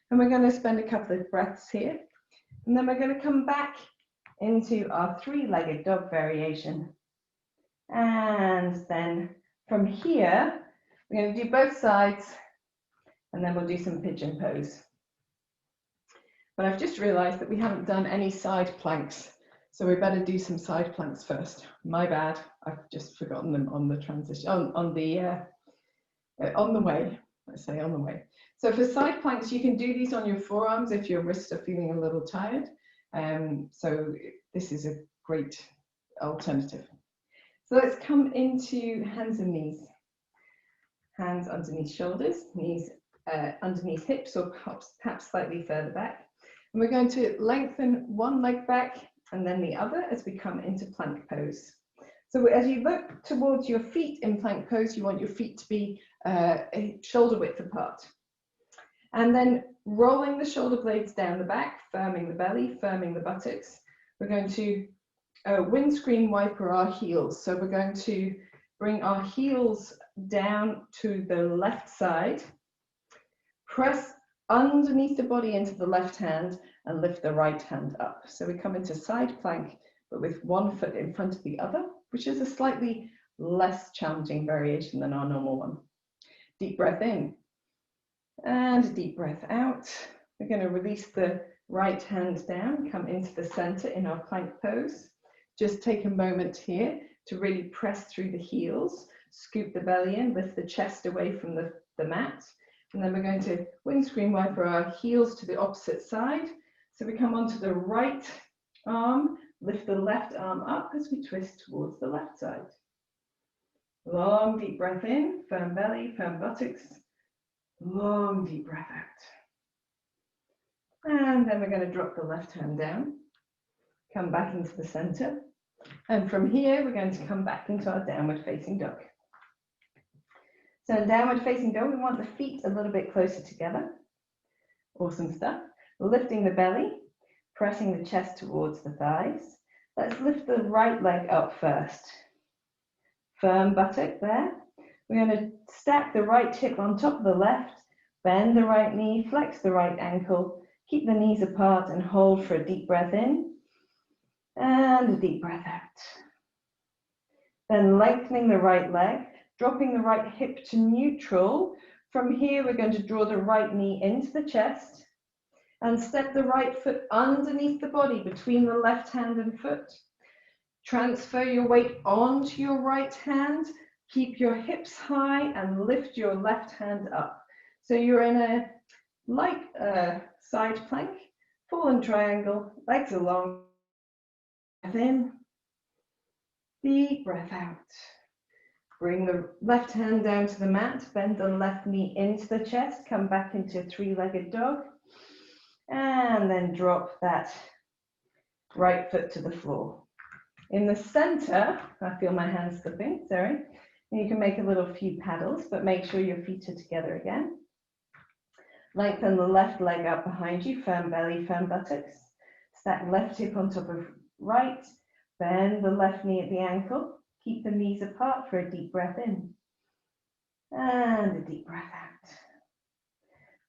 And we're going to spend a couple of breaths here. And then we're going to come back into our 3-legged dog variation. And then from here, we're going to do both sides, and then we'll do some pigeon pose. But I've just realized that we haven't done any side planks. So we better do some side planks first. My bad. I've just forgotten them on the transition, on the way. I say on the way. So for side planks, you can do these on your forearms if your wrists are feeling a little tired. So this is a great alternative. So let's come into hands and knees. Hands underneath shoulders, knees underneath hips, or perhaps slightly further back. And we're going to lengthen one leg back and then the other as we come into plank pose. So as you look towards your feet in plank pose, you want your feet to be shoulder width apart. And then rolling the shoulder blades down the back, firming the belly, firming the buttocks. We're going to windscreen wiper our heels. So we're going to bring our heels down to the left side, press underneath the body into the left hand and lift the right hand up. So we come into side plank, but with one foot in front of the other, which is a slightly less challenging variation than our normal one. Deep breath in and a deep breath out. We're going to release the right hand down, come into the center in our plank pose. Just take a moment here to really press through the heels, scoop the belly in, lift the chest away from the mat. And then we're going to windscreen wiper our heels to the opposite side. So we come onto the right arm, lift the left arm up as we twist towards the left side. Long deep breath in, firm belly, firm buttocks. Long deep breath out. And then we're going to drop the left hand down, come back into the center. And from here, we're going to come back into our downward facing dog. So in downward facing dog, we want the feet a little bit closer together. Awesome stuff. Lifting the belly, pressing the chest towards the thighs. Let's lift the right leg up first. Firm buttock there. We're going to stack the right hip on top of the left, bend the right knee, flex the right ankle, keep the knees apart and hold for a deep breath in and a deep breath out. Then lengthening the right leg, dropping the right hip to neutral. From here, we're going to draw the right knee into the chest and step the right foot underneath the body between the left hand and foot. Transfer your weight onto your right hand, keep your hips high and lift your left hand up. So you're in a light side plank, fallen triangle, legs along, breath in, deep breath out. Bring the left hand down to the mat, bend the left knee into the chest, come back into three-legged dog, and then drop that right foot to the floor. In the center, I feel my hands slipping, sorry. You can make a little few paddles, but make sure your feet are together again. Lengthen the left leg up behind you, firm belly, firm buttocks. Stack left hip on top of right, bend the left knee at the ankle. Keep the knees apart for a deep breath in and a deep breath out.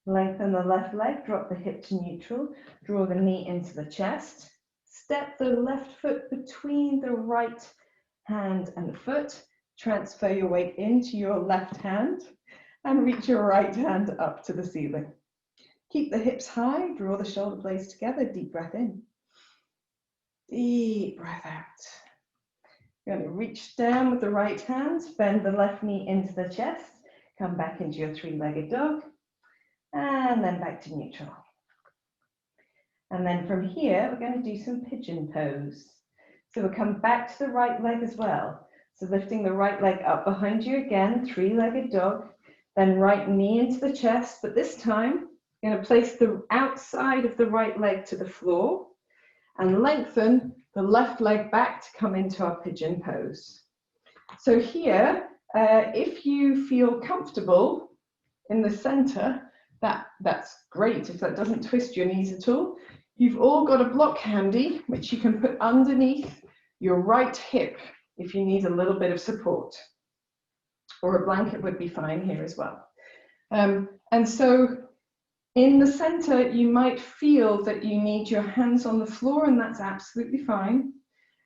Lengthen the left leg, drop the hip to neutral, draw the knee into the chest. Step the left foot between the right hand and the foot. Transfer your weight into your left hand and reach your right hand up to the ceiling. Keep the hips high, draw the shoulder blades together, deep breath in. Deep breath out. You're going to reach down with the right hand, bend the left knee into the chest, come back into your three-legged dog, and then back to neutral. And then from here, we're going to do some pigeon pose. So we'll come back to the right leg as well. So lifting the right leg up behind you again, three-legged dog, then right knee into the chest, but this time, you're going to place the outside of the right leg to the floor and lengthen the left leg back to come into our pigeon pose. So here, if you feel comfortable in the center, that's great. If that doesn't twist your knees at all, you've all got a block handy, which you can put underneath your right hip if you need a little bit of support. Or a blanket would be fine here as well. And so in the center, you might feel that you need your hands on the floor, and that's absolutely fine.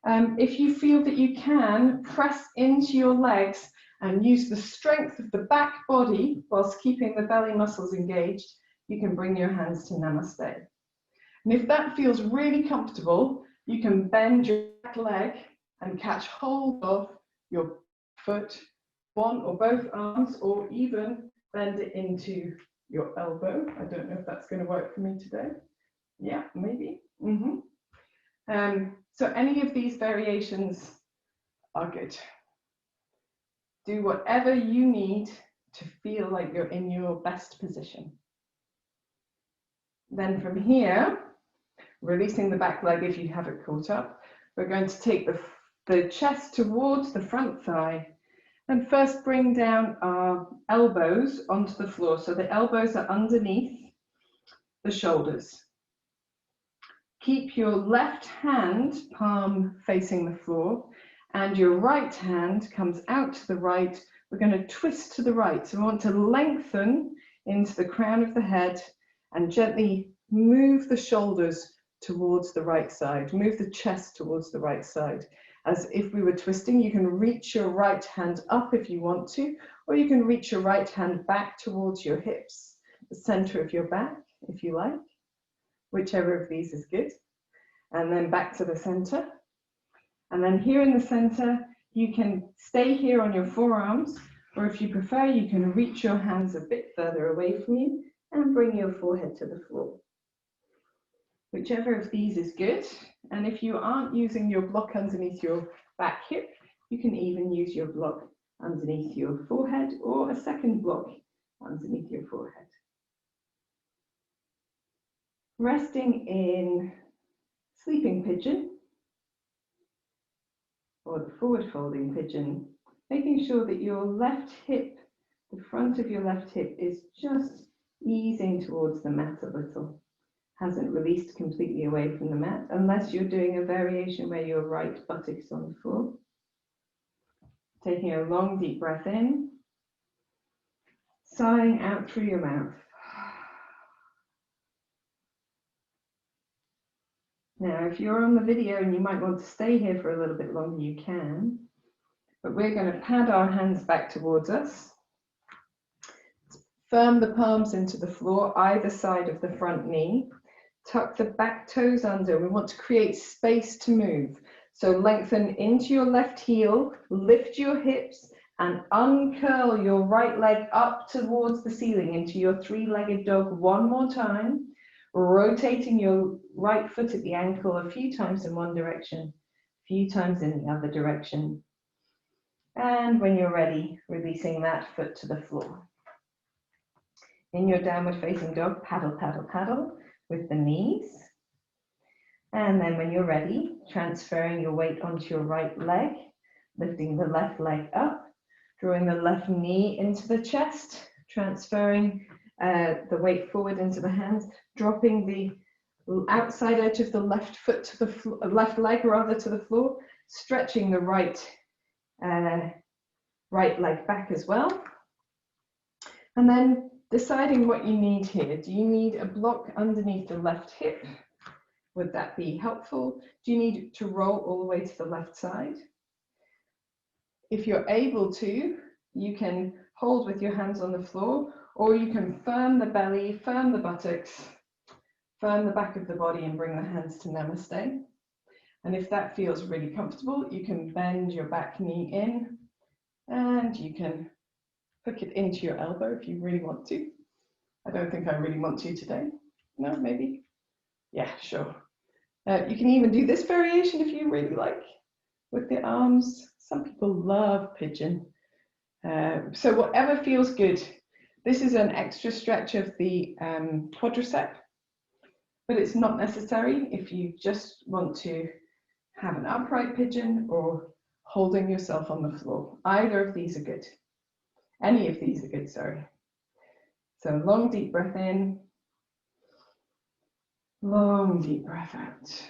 If you feel that you can, press into your legs and use the strength of the back body whilst keeping the belly muscles engaged, you can bring your hands to Namaste. And if that feels really comfortable, you can bend your back leg and catch hold of your foot, one or both arms, or even bend it into your elbow. I don't know if that's going to work for me today. Yeah, maybe. So any of these variations are good. Do whatever you need to feel like you're in your best position. Then from here, releasing the back leg if you have it caught up, we're going to take the chest towards the front thigh and first bring down our elbows onto the floor. So the elbows are underneath the shoulders. Keep your left hand palm facing the floor and your right hand comes out to the right. We're going to twist to the right. So we want to lengthen into the crown of the head and gently move the shoulders towards the right side. Move the chest towards the right side. As if we were twisting, you can reach your right hand up if you want to, or you can reach your right hand back towards your hips, the center of your back, if you like. Whichever of these is good. And then back to the center. And then here in the center, you can stay here on your forearms, or if you prefer, you can reach your hands a bit further away from you and bring your forehead to the floor. Whichever of these is good. And if you aren't using your block underneath your back hip, you can even use your block underneath your forehead or a second block underneath your forehead. Resting in sleeping pigeon or the forward folding pigeon, making sure that your left hip, the front of your left hip is just easing towards the mat a little. Hasn't released completely away from the mat, unless you're doing a variation where your right buttock's on the floor. Taking a long deep breath in, sighing out through your mouth. Now, if you're on the video and you might want to stay here for a little bit longer, you can, but we're going to pad our hands back towards us. Firm the palms into the floor, either side of the front knee. Tuck the back toes under. We want to create space to move. So lengthen into your left heel, lift your hips, and uncurl your right leg up towards the ceiling into your three-legged dog one more time, rotating your right foot at the ankle a few times in one direction, a few times in the other direction. And when you're ready, releasing that foot to the floor. In your downward facing dog, paddle, paddle, paddle with the knees. And then when you're ready, transferring your weight onto your right leg, lifting the left leg up, drawing the left knee into the chest, transferring the weight forward into the hands, dropping the outside edge of the left foot to the left leg rather to the floor, stretching the right leg back as well. And then deciding what you need here. Do you need a block underneath the left hip? Would that be helpful? Do you need to roll all the way to the left side? If you're able to, you can hold with your hands on the floor, or you can firm the belly, firm the buttocks, firm the back of the body and bring the hands to namaste. And if that feels really comfortable, you can bend your back knee in and you can hook it into your elbow if you really want to. I don't think I really want to today. No, maybe? Yeah, sure. You can even do this variation if you really like, with the arms. Some people love pigeon. So whatever feels good. This is an extra stretch of the quadricep, but it's not necessary if you just want to have an upright pigeon or holding yourself on the floor. Either of these are good. Any of these are good, sorry. So long deep breath in, long deep breath out.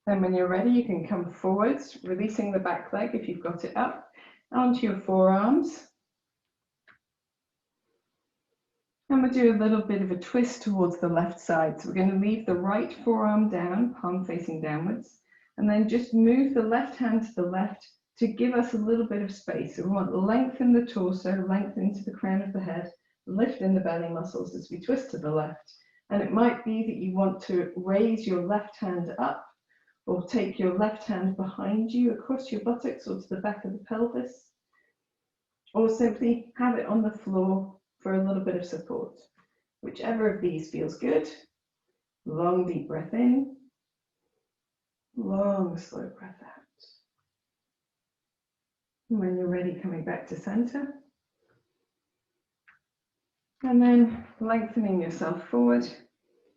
Then when you're ready, you can come forwards, releasing the back leg if you've got it up, onto your forearms. And we'll do a little bit of a twist towards the left side. So we're going to leave the right forearm down, palm facing downwards, and then just move the left hand to the left to give us a little bit of space. So we want length in the torso, length into the crown of the head, lift in the belly muscles as we twist to the left, And it might be that you want to raise your left hand up, or take your left hand behind you across your buttocks or to the back of the pelvis, or simply have it on the floor for a little bit of support. Whichever of these feels good. Long, deep breath in. Long, slow breath out. And when you're ready, coming back to center. And then lengthening yourself forward.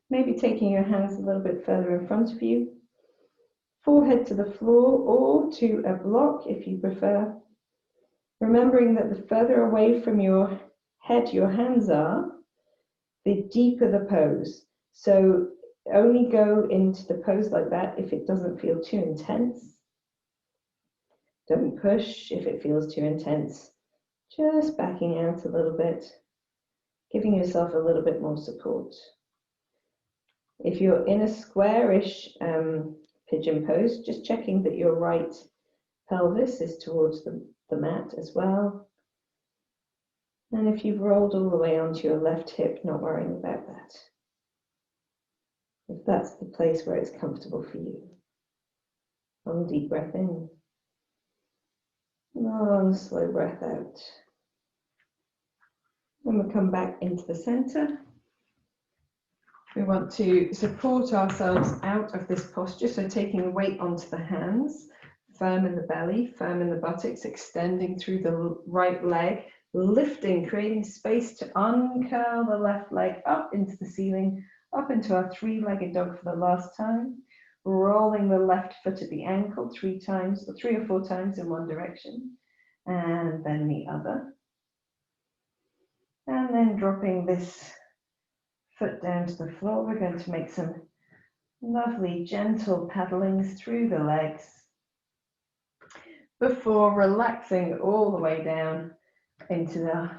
Maybe taking your hands a little bit further in front of you. Forehead to the floor or to a block if you prefer. Remembering that the further away from your head your hands are, the deeper the pose. So only go into the pose like that if it doesn't feel too intense. Don't push if it feels too intense. Just backing out a little bit, giving yourself a little bit more support. If you're in a squarish pigeon pose, just checking that your right pelvis is towards the mat as well. And if you've rolled all the way onto your left hip, not worrying about that. If that's the place where it's comfortable for you. Long deep breath in. Long slow breath out. When we come back into the center, we want to support ourselves out of this posture, so taking a weight onto the hands, firm in the belly, firm in the buttocks, extending through the right leg, lifting, creating space to uncurl the left leg up into the ceiling, up into our three-legged dog for the last time, rolling the left foot at the ankle 3 times, or 3 or 4 times in one direction, and then the other. And then dropping this foot down to the floor, we're going to make some lovely gentle paddlings through the legs before relaxing all the way down into the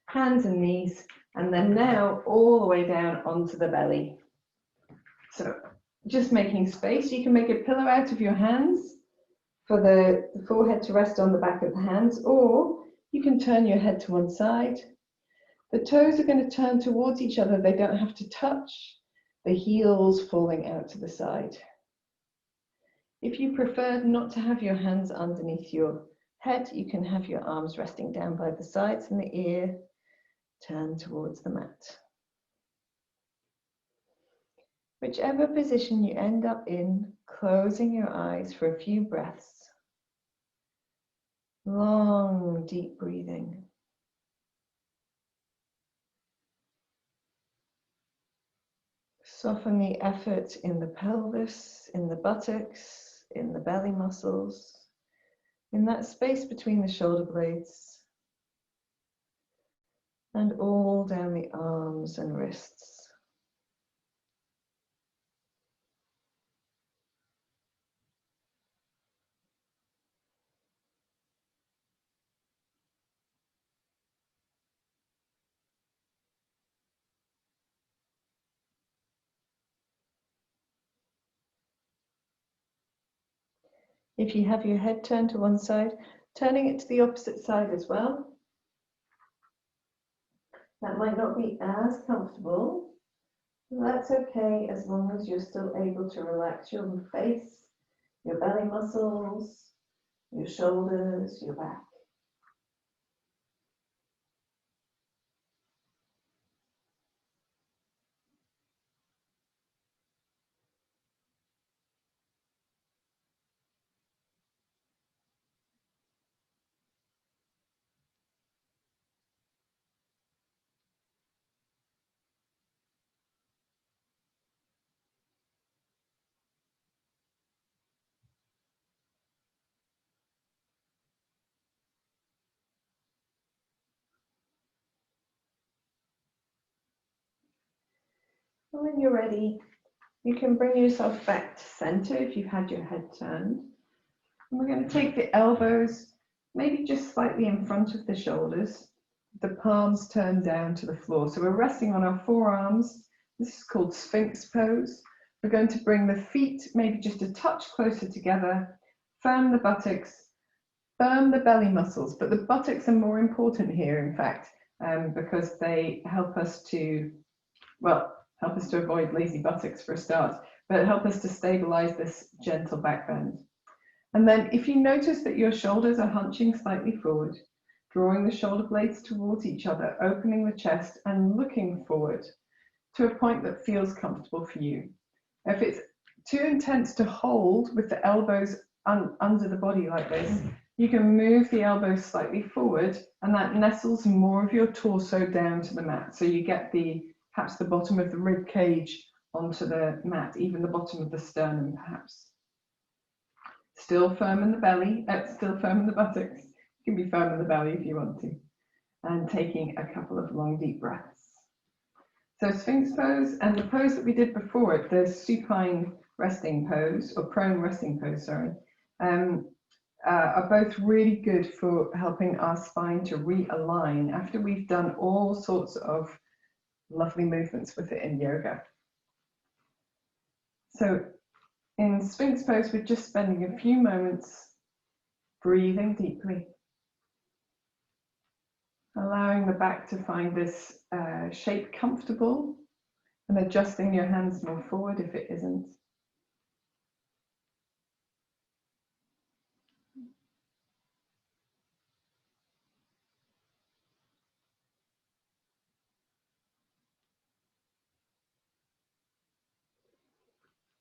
hands and knees, and then now all the way down onto the belly. So just making space. You can make a pillow out of your hands for the forehead to rest on the back of the hands, or you can turn your head to one side. The toes are going to turn towards each other. They don't have to touch. The heels falling out to the side. If you prefer not to have your hands underneath your head, you can have your arms resting down by the sides and the ear turned towards the mat. Whichever position you end up in, closing your eyes for a few breaths. Long, deep breathing. Soften the effort in the pelvis, in the buttocks, in the belly muscles, in that space between the shoulder blades, and all down the arms and wrists. If you have your head turned to one side, turning it to the opposite side as well. That might not be as comfortable. That's okay as long as you're still able to relax your face, your belly muscles, your shoulders, your back. And when you're ready, you can bring yourself back to center if you've had your head turned. And we're going to take the elbows maybe just slightly in front of the shoulders, the palms turned down to the floor. So we're resting on our forearms. This is called Sphinx Pose. We're going to bring the feet maybe just a touch closer together, firm the buttocks, firm the belly muscles, but the buttocks are more important here, in fact, because they help us to, well, help us to avoid lazy buttocks for a start, but help us to stabilize this gentle back bend. And then if you notice that your shoulders are hunching slightly forward, drawing the shoulder blades towards each other, opening the chest and looking forward to a point that feels comfortable for you. If it's too intense to hold with the elbows under the body like this, you can move the elbows slightly forward, and that nestles more of your torso down to the mat. So you get perhaps the bottom of the rib cage onto the mat, even the bottom of the sternum perhaps. Still firm in the belly, still firm in the buttocks. You can be firm in the belly if you want to. And taking a couple of long deep breaths. So Sphinx pose and the pose that we did before it, the supine resting pose, or prone resting pose, sorry, are both really good for helping our spine to realign after we've done all sorts of lovely movements with it in yoga. So in Sphinx pose, we're just spending a few moments breathing deeply, allowing the back to find this shape comfortable, and adjusting your hands more forward if it isn't.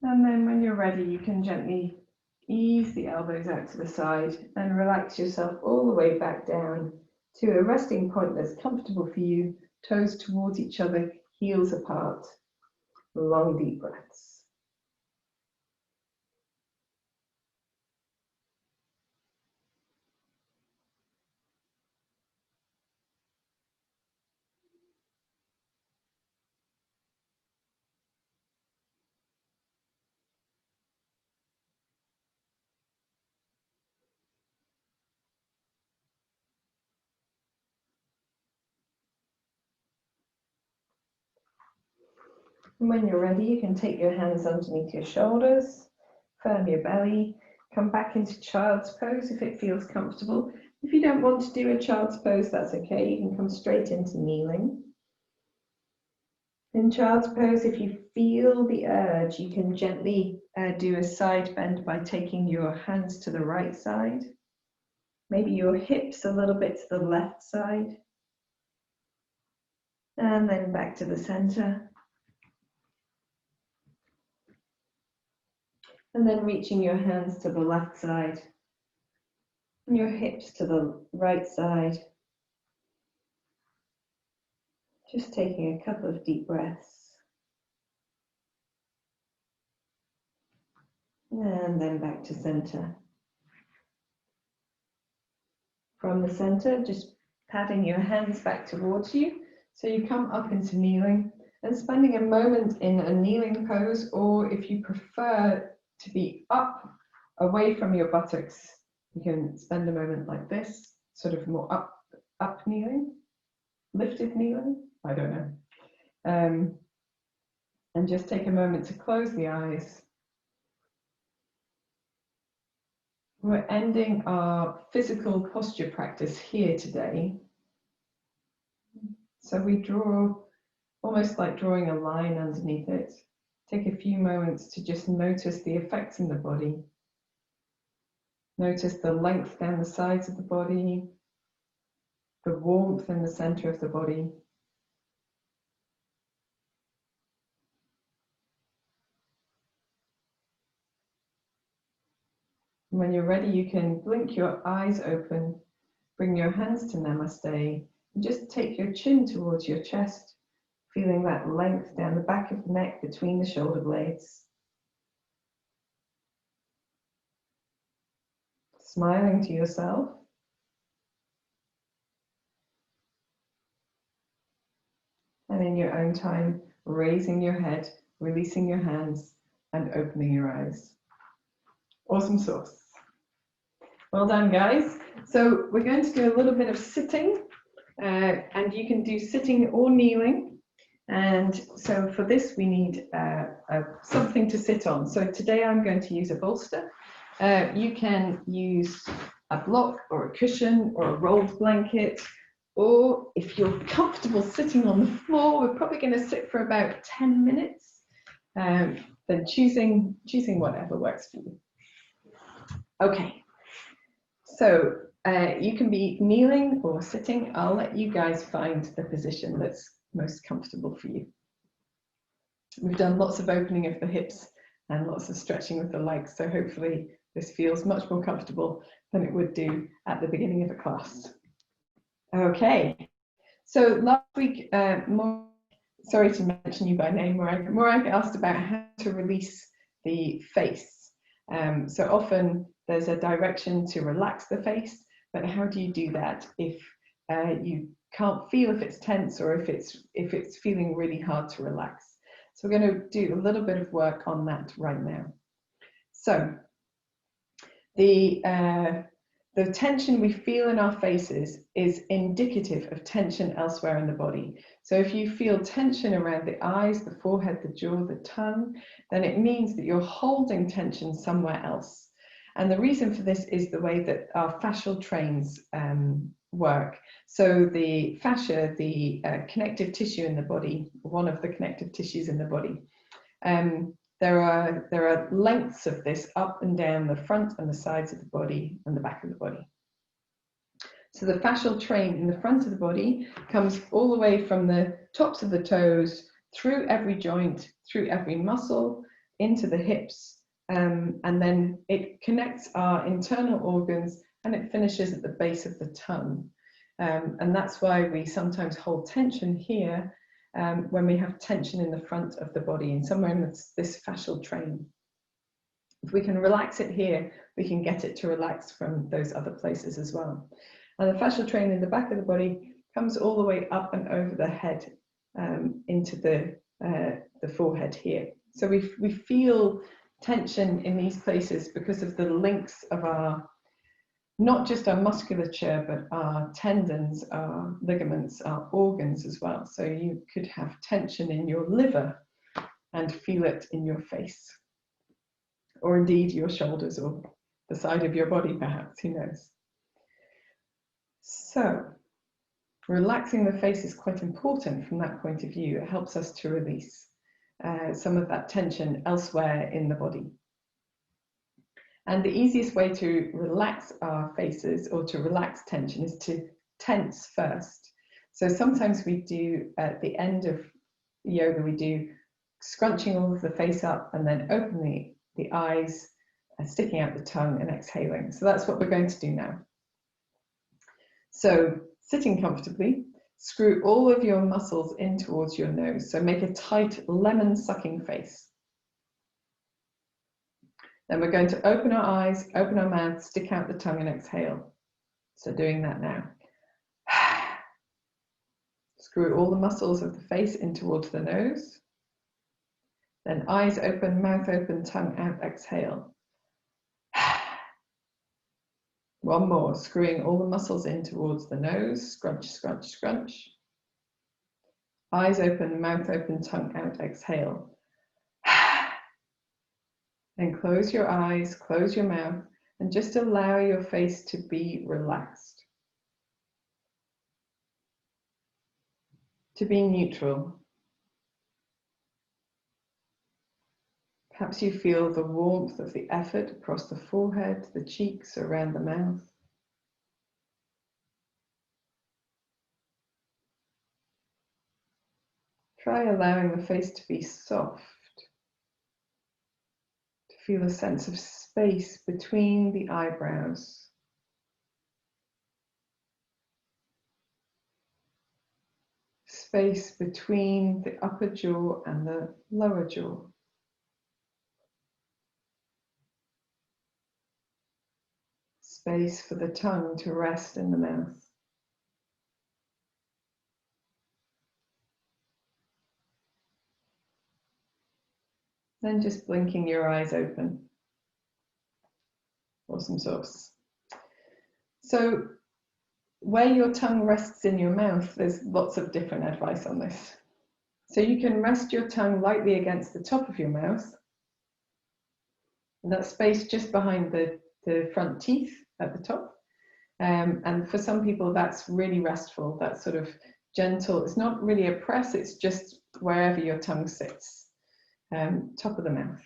And then when you're ready, you can gently ease the elbows out to the side and relax yourself all the way back down to a resting point that's comfortable for you, toes towards each other, heels apart. Long deep breaths. And when you're ready, you can take your hands underneath your shoulders, firm your belly, come back into child's pose if it feels comfortable. If you don't want to do a child's pose, that's okay. You can come straight into kneeling. In child's pose, if you feel the urge, you can gently do a side bend by taking your hands to the right side, maybe your hips a little bit to the left side, and then back to the center. And then reaching your hands to the left side, and your hips to the right side. Just taking a couple of deep breaths. And then back to center. From the center, just patting your hands back towards you. So you come up into kneeling and spending a moment in a kneeling pose, or if you prefer to be up away from your buttocks, you can spend a moment like this, sort of more up kneeling, lifted kneeling, I don't know. And just take a moment to close the eyes. We're ending our physical posture practice here today. So we draw, almost like drawing a line underneath it. Take a few moments to just notice the effects in the body. Notice the length down the sides of the body, the warmth in the center of the body. When you're ready, you can blink your eyes open, bring your hands to Namaste, and just take your chin towards your chest, feeling that length down the back of the neck between the shoulder blades. Smiling to yourself. And in your own time, raising your head, releasing your hands, and opening your eyes. Awesome sauce. Well done, guys. So we're going to do a little bit of sitting, and you can do sitting or kneeling. And so for this, we need something to sit on. So today I'm going to use a bolster. You can use a block or a cushion or a rolled blanket Or if you're comfortable sitting on the floor, we're probably going to sit for about 10 minutes, then choosing whatever works for you. Okay, so you can be kneeling or sitting. I'll let you guys find the position that's most comfortable for you. We've done lots of opening of the hips and lots of stretching with the legs, so hopefully this feels much more comfortable than it would do at the beginning of a class. Okay, so last week, sorry to mention you by name, Morag asked about how to release the face. So often there's a direction to relax the face, but how do you do that if you can't feel if it's tense or if it's feeling really hard to relax? So we're going to do a little bit of work on that right now. So the tension we feel in our faces is indicative of tension elsewhere in the body. So if you feel tension around the eyes, the forehead, the jaw, the tongue, then it means that you're holding tension somewhere else. And the reason for this is the way that our fascial trains work. So the fascia, the connective tissue in the body, one of the connective tissues in the body, there are lengths of this up and down the front and the sides of the body and the back of the body. So the fascial train in the front of the body comes all the way from the tops of the toes, through every joint, through every muscle, into the hips, and then it connects our internal organs and it finishes at the base of the tongue. And that's why we sometimes hold tension here when we have tension in the front of the body and somewhere in this fascial train. If we can relax it here, we can get it to relax from those other places as well. And the fascial train in the back of the body comes all the way up and over the head into the forehead here. So we feel tension in these places because of the links of our, not just our musculature, but our tendons, our ligaments, our organs as well. So you could have tension in your liver and feel it in your face, or indeed your shoulders or the side of your body perhaps, who knows. So relaxing the face is quite important from that point of view. It helps us to release some of that tension elsewhere in the body. And the easiest way to relax our faces or to relax tension is to tense first. So sometimes we do, at the end of yoga, we do scrunching all of the face up and then opening the eyes, sticking out the tongue and exhaling. So that's what we're going to do now. So sitting comfortably, screw all of your muscles in towards your nose. So make a tight lemon sucking face. Then we're going to open our eyes, open our mouth, stick out the tongue and exhale. So doing that now. Screw all the muscles of the face in towards the nose. Then eyes open, mouth open, tongue out, exhale. One more, screwing all the muscles in towards the nose, scrunch, scrunch, scrunch. Eyes open, mouth open, tongue out, exhale. And close your eyes, close your mouth, and just allow your face to be relaxed. To be neutral. Perhaps you feel the warmth of the effort across the forehead, the cheeks, around the mouth. Try allowing the face to be soft, to feel a sense of space between the eyebrows. Space between the upper jaw and the lower jaw. Space for the tongue to rest in the mouth. Then just blinking your eyes open. Awesome sauce. So where your tongue rests in your mouth, there's lots of different advice on this. So you can rest your tongue lightly against the top of your mouth. And that space just behind the front teeth at the top. And for some people, that's really restful. That's sort of gentle. It's not really a press, it's just wherever your tongue sits, top of the mouth.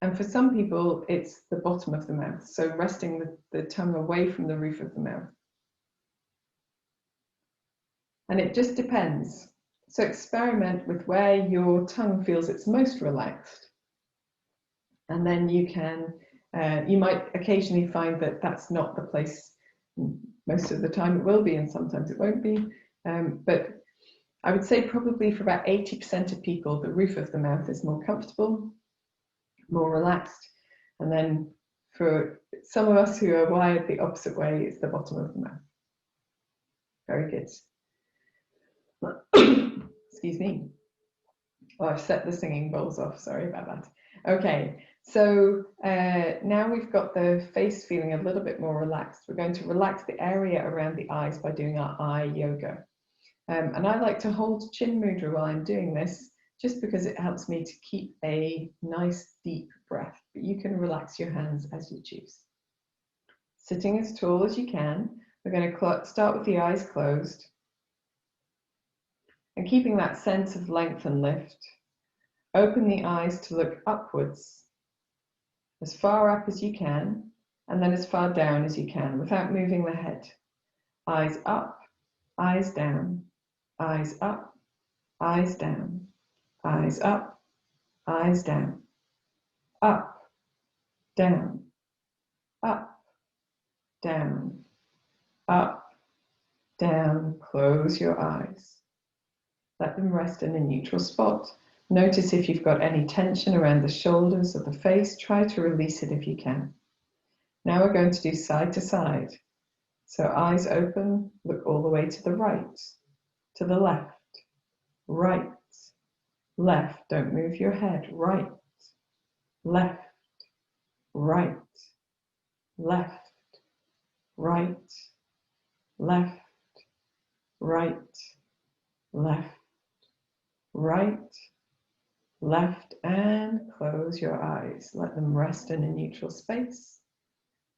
And for some people, it's the bottom of the mouth. So resting the tongue away from the roof of the mouth. And it just depends. So experiment with where your tongue feels it's most relaxed. And then you can, you might occasionally find that that's not the place. Most of the time it will be, and sometimes it won't be. But I would say probably for about 80% of people, the roof of the mouth is more comfortable, more relaxed. And then for some of us who are wired the opposite way, it's the bottom of the mouth. Very good. Excuse me. Oh, I've set the singing bowls off. Sorry about that. Okay, so now we've got the face feeling a little bit more relaxed. We're going to relax the area around the eyes by doing our eye yoga. And I like to hold chin mudra while I'm doing this, just because it helps me to keep a nice deep breath. But you can relax your hands as you choose. Sitting as tall as you can, we're going to start with the eyes closed. And keeping that sense of length and lift, open the eyes to look upwards, as far up as you can, and then as far down as you can, without moving the head. Eyes up, eyes down, eyes up, eyes down, eyes up, eyes down, up, down, up, down, up, down. Close your eyes. Let them rest in a neutral spot. Notice if you've got any tension around the shoulders or the face. Try to release it if you can. Now we're going to do side to side. So eyes open, look all the way to the right, to the left, right, left. Don't move your head. Right, left, right, left, right, left, right, left, right, left, and close your eyes. Let them rest in a neutral space.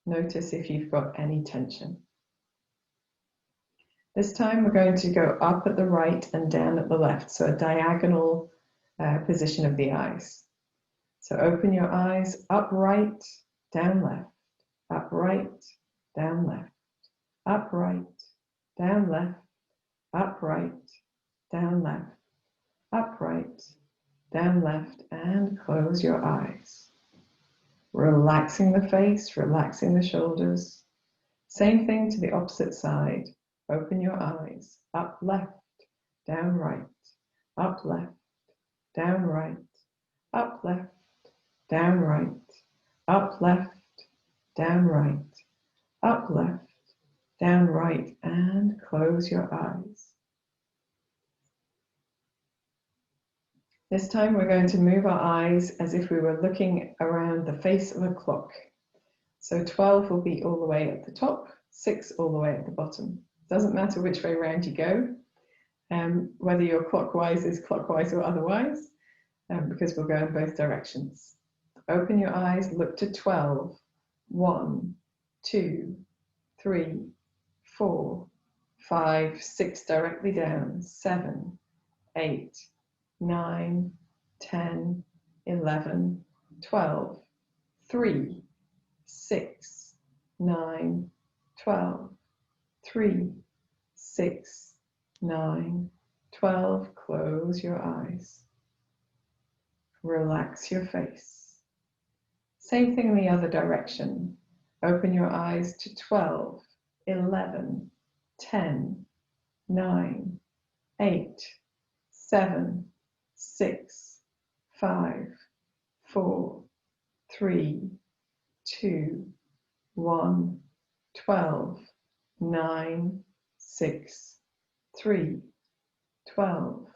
Notice if you've got any tension. This time we're going to go up at the right and down at the left, so a diagonal position of the eyes. So open your eyes, up right, down left, up right, down left, up right, down left, up right, down left, up right, down left, and close your eyes. Relaxing the face, relaxing the shoulders. Same thing to the opposite side. Open your eyes, up left, down right, up left, down right, up left, down right, up left, down right, up left, down right, and close your eyes. This time we're going to move our eyes as if we were looking around the face of a clock. So 12 will be all the way at the top, 6 all the way at the bottom. Doesn't matter which way around you go, whether your clockwise is clockwise or otherwise, because we'll go in both directions. Open your eyes, look to 12. 1, 2, 3, 4, 5, 6 directly down, 7, 8, 9, 10, 11, 12, 3, 6, 9, 12, 3, 6, 9, 12. Close your eyes. Relax your face. Same thing in the other direction. Open your eyes to 12, 11, 10, 9, 8, 7, 6, 5, 4, 3, 2, 1, 12, 9, 6, 3, 12,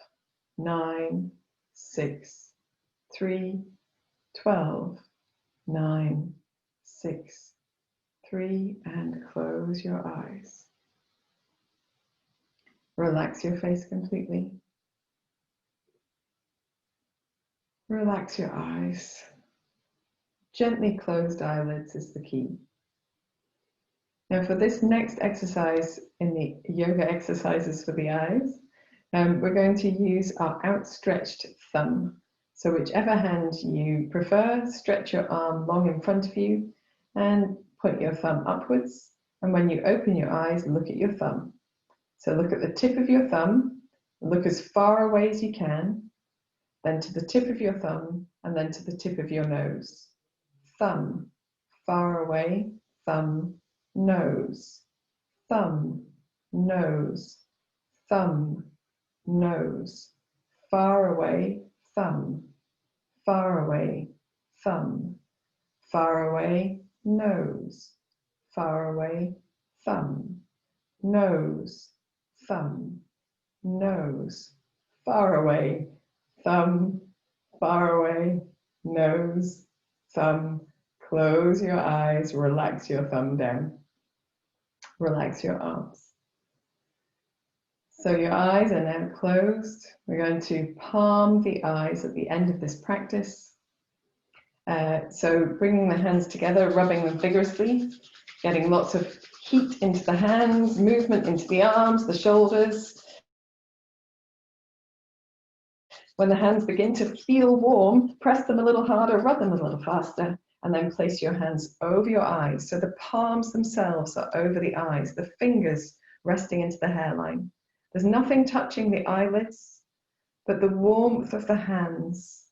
9, 6, 3, 12, 9, 6, 3, and close your eyes. Relax your face completely. Relax your eyes. Gently closed eyelids is the key. And for this next exercise in the yoga exercises for the eyes, we're going to use our outstretched thumb. So whichever hand you prefer, stretch your arm long in front of you and point your thumb upwards. And when you open your eyes, look at your thumb. So look at the tip of your thumb, look as far away as you can, then to the tip of your thumb, and then to the tip of your nose. Thumb, far away, thumb, nose, thumb, nose, thumb, nose, far away, thumb, far away, thumb, far away, nose, far away, thumb, nose, thumb, nose, far away, thumb, far away, nose, thumb. Close your eyes, relax your thumb down. Relax your arms. So your eyes are now closed. We're going to palm the eyes at the end of this practice. So bringing the hands together, rubbing them vigorously, getting lots of heat into the hands, movement into the arms, the shoulders. When the hands begin to feel warm, press them a little harder, rub them a little faster, and then place your hands over your eyes. So the palms themselves are over the eyes, the fingers resting into the hairline. There's nothing touching the eyelids, but the warmth of the hands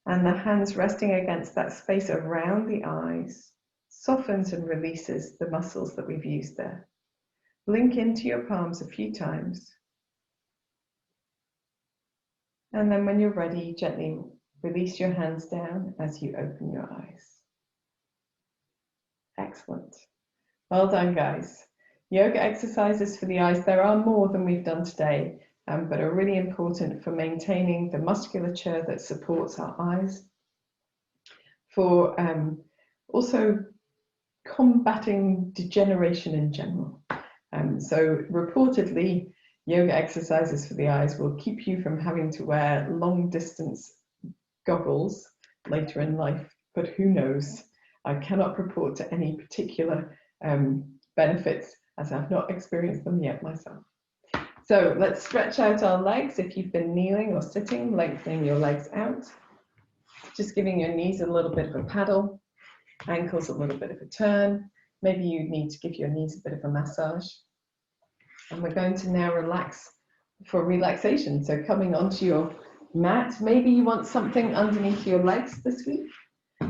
and the hands resting against that space around the eyes softens and releases the muscles that we've used there. Blink into your palms a few times. And then when you're ready, gently release your hands down as you open your eyes. Excellent. Well done, guys. Yoga exercises for the eyes, there are more than we've done today, but are really important for maintaining the musculature that supports our eyes, for also combating degeneration in general. So reportedly, yoga exercises for the eyes will keep you from having to wear long distance goggles later in life, but who knows? I cannot report to any particular benefits, as I've not experienced them yet myself. So let's stretch out our legs. If you've been kneeling or sitting, lengthening your legs out, just giving your knees a little bit of a paddle, ankles a little bit of a turn. Maybe you need to give your knees a bit of a massage. And we're going to now relax for relaxation. So coming onto your mat, maybe you want something underneath your legs this week,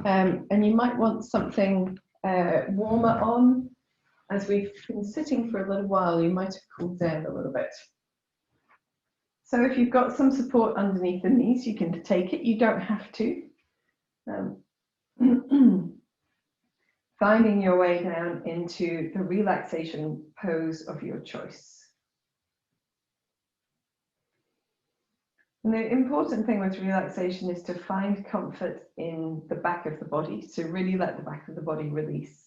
and you might want something warmer on. As we've been sitting for a little while, you might have cooled down a little bit. So if you've got some support underneath the knees, you can take it. You don't have to. Finding your way down into the relaxation pose of your choice. And the important thing with relaxation is to find comfort in the back of the body, to really let the back of the body release.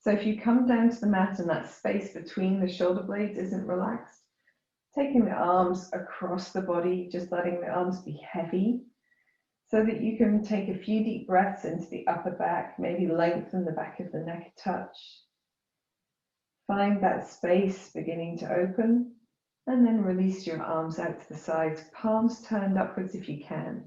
So if you come down to the mat and that space between the shoulder blades isn't relaxed, taking the arms across the body, just letting the arms be heavy, so that you can take a few deep breaths into the upper back, maybe lengthen the back of the neck a touch. Find that space beginning to open, and then release your arms out to the sides, palms turned upwards if you can.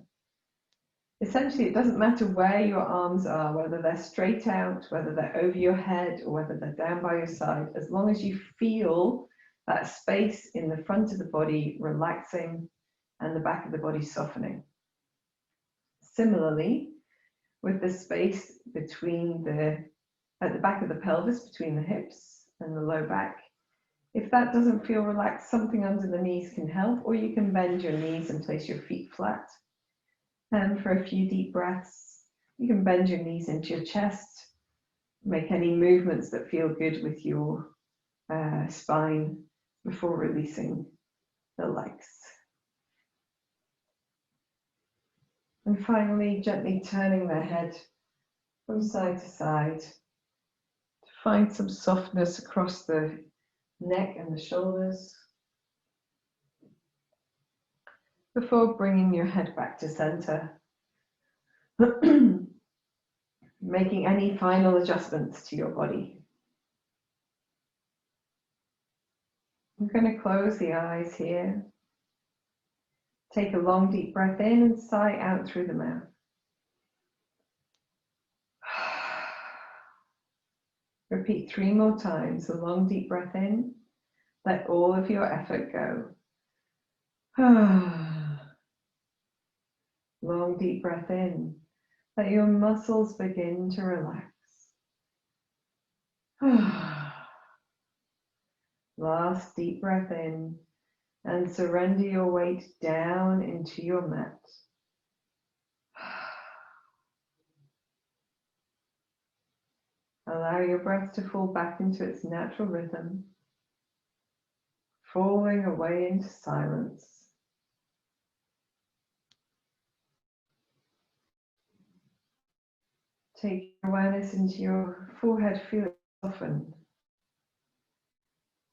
Essentially, it doesn't matter where your arms are, whether they're straight out, whether they're over your head, or whether they're down by your side, as long as you feel that space in the front of the body relaxing and the back of the body softening. Similarly, with the space between at the back of the pelvis, between the hips and the low back, if that doesn't feel relaxed, something under the knees can help, or you can bend your knees and place your feet flat. And for a few deep breaths, you can bend your knees into your chest, make any movements that feel good with your spine before releasing the legs. And finally, gently turning the head from side to side to find some softness across the neck and the shoulders before bringing your head back to center. Making any final adjustments to your body. I'm going to close the eyes here. Take a long deep breath in and sigh out through the mouth. Repeat 3 more times. A long deep breath in. Let all of your effort go. Long deep breath in. Let your muscles begin to relax. Last deep breath in and surrender your weight down into your mat. Allow your breath to fall back into its natural rhythm, falling away into silence. Take your awareness into your forehead, feel it soften.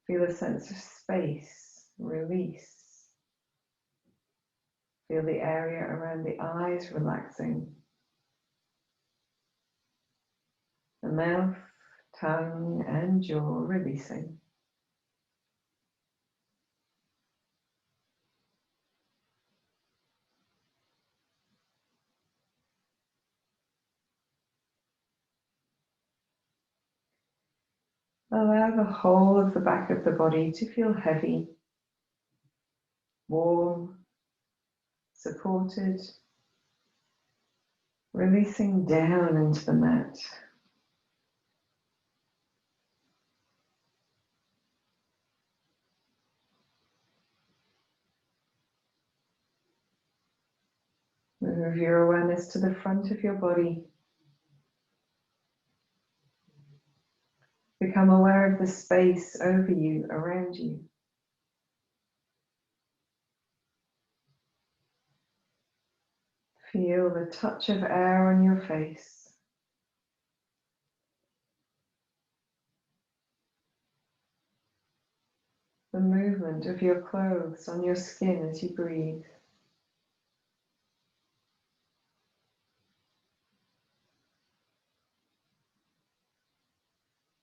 Feel a sense of space, release. Feel the area around the eyes relaxing. The mouth, tongue, and jaw releasing. Allow the whole of the back of the body to feel heavy, warm, supported, releasing down into the mat. Move your awareness to the front of your body. Become aware of the space over you, around you. Feel the touch of air on your face. The movement of your clothes on your skin as you breathe.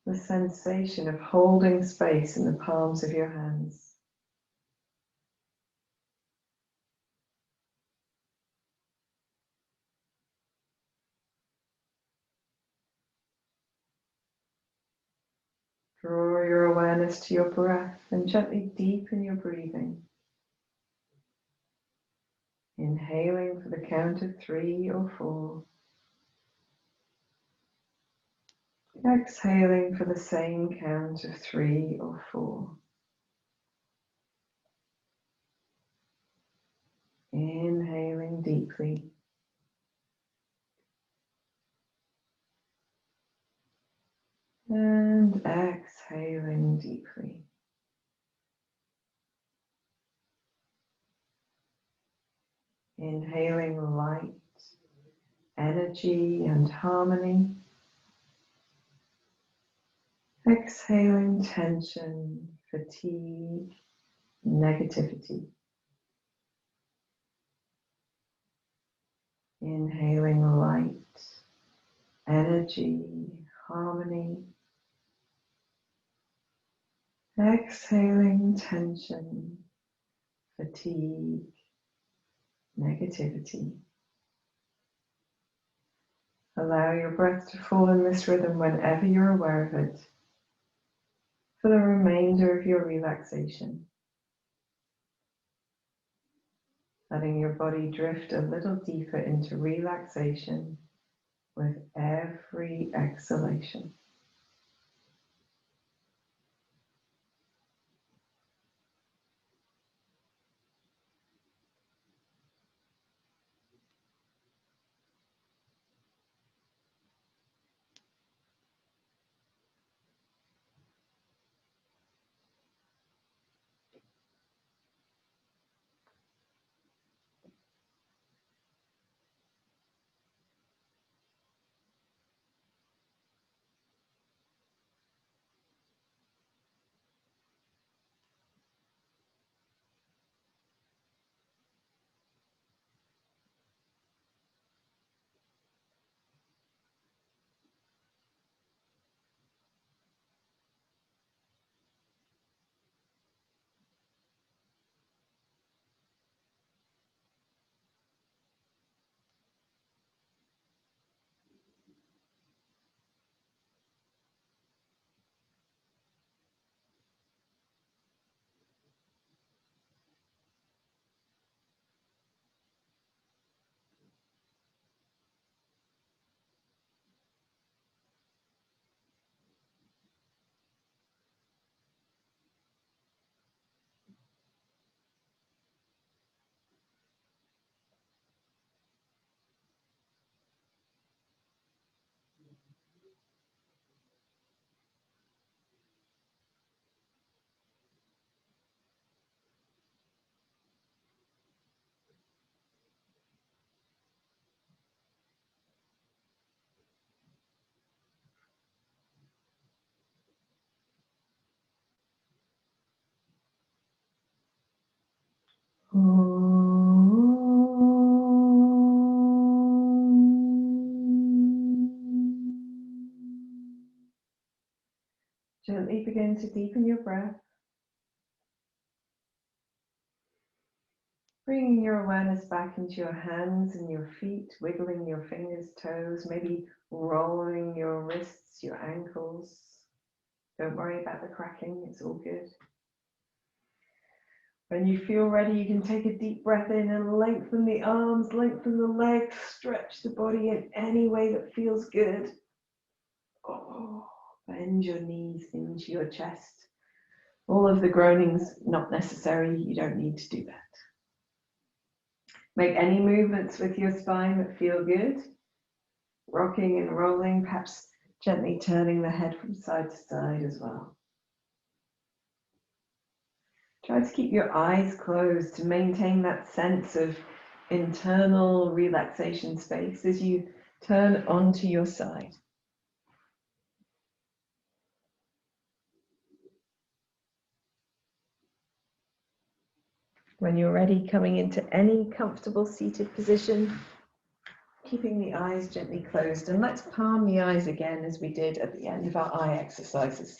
The sensation of holding space in the palms of your hands. Draw your awareness to your breath and gently deepen your breathing. Inhaling for the count of 3 or 4. Exhaling for the same count of 3 or 4. Inhaling deeply. And exhaling deeply. Inhaling light, energy, and harmony. Exhaling tension, fatigue, negativity. Inhaling light, energy, harmony. Exhaling tension, fatigue, negativity. Allow your breath to fall in this rhythm whenever you're aware of it for the remainder of your relaxation. Letting your body drift a little deeper into relaxation with every exhalation. Gently begin to deepen your breath. Bringing your awareness back into your hands and your feet, wiggling your fingers, toes, maybe rolling your wrists, your ankles. Don't worry about the cracking, it's all good. When you feel ready, you can take a deep breath in and lengthen the arms, lengthen the legs, stretch the body in any way that feels good. Oh, bend your knees into your chest. All of the groaning's not necessary, you don't need to do that. Make any movements with your spine that feel good. Rocking and rolling, perhaps gently turning the head from side to side as well. Try to keep your eyes closed to maintain that sense of internal relaxation space as you turn onto your side. When you're ready, coming into any comfortable seated position, keeping the eyes gently closed, and let's palm the eyes again as we did at the end of our eye exercises.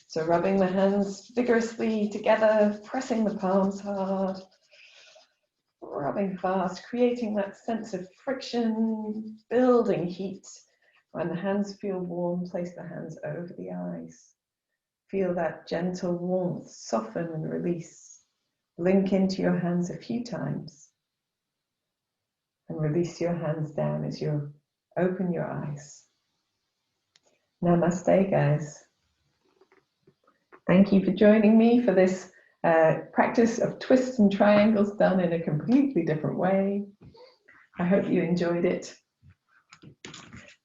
So rubbing the hands vigorously together, pressing the palms hard, rubbing fast, creating that sense of friction, building heat. When the hands feel warm, place the hands over the eyes. Feel that gentle warmth soften and release. Link into your hands a few times and release your hands down as you open your eyes. Namaste, guys. Thank you for joining me for this practice of twists and triangles done in a completely different way. I hope you enjoyed it.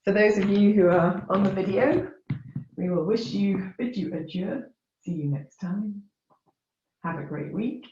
For those of you who are on the video, we will bid you adieu. See you next time. Have a great week.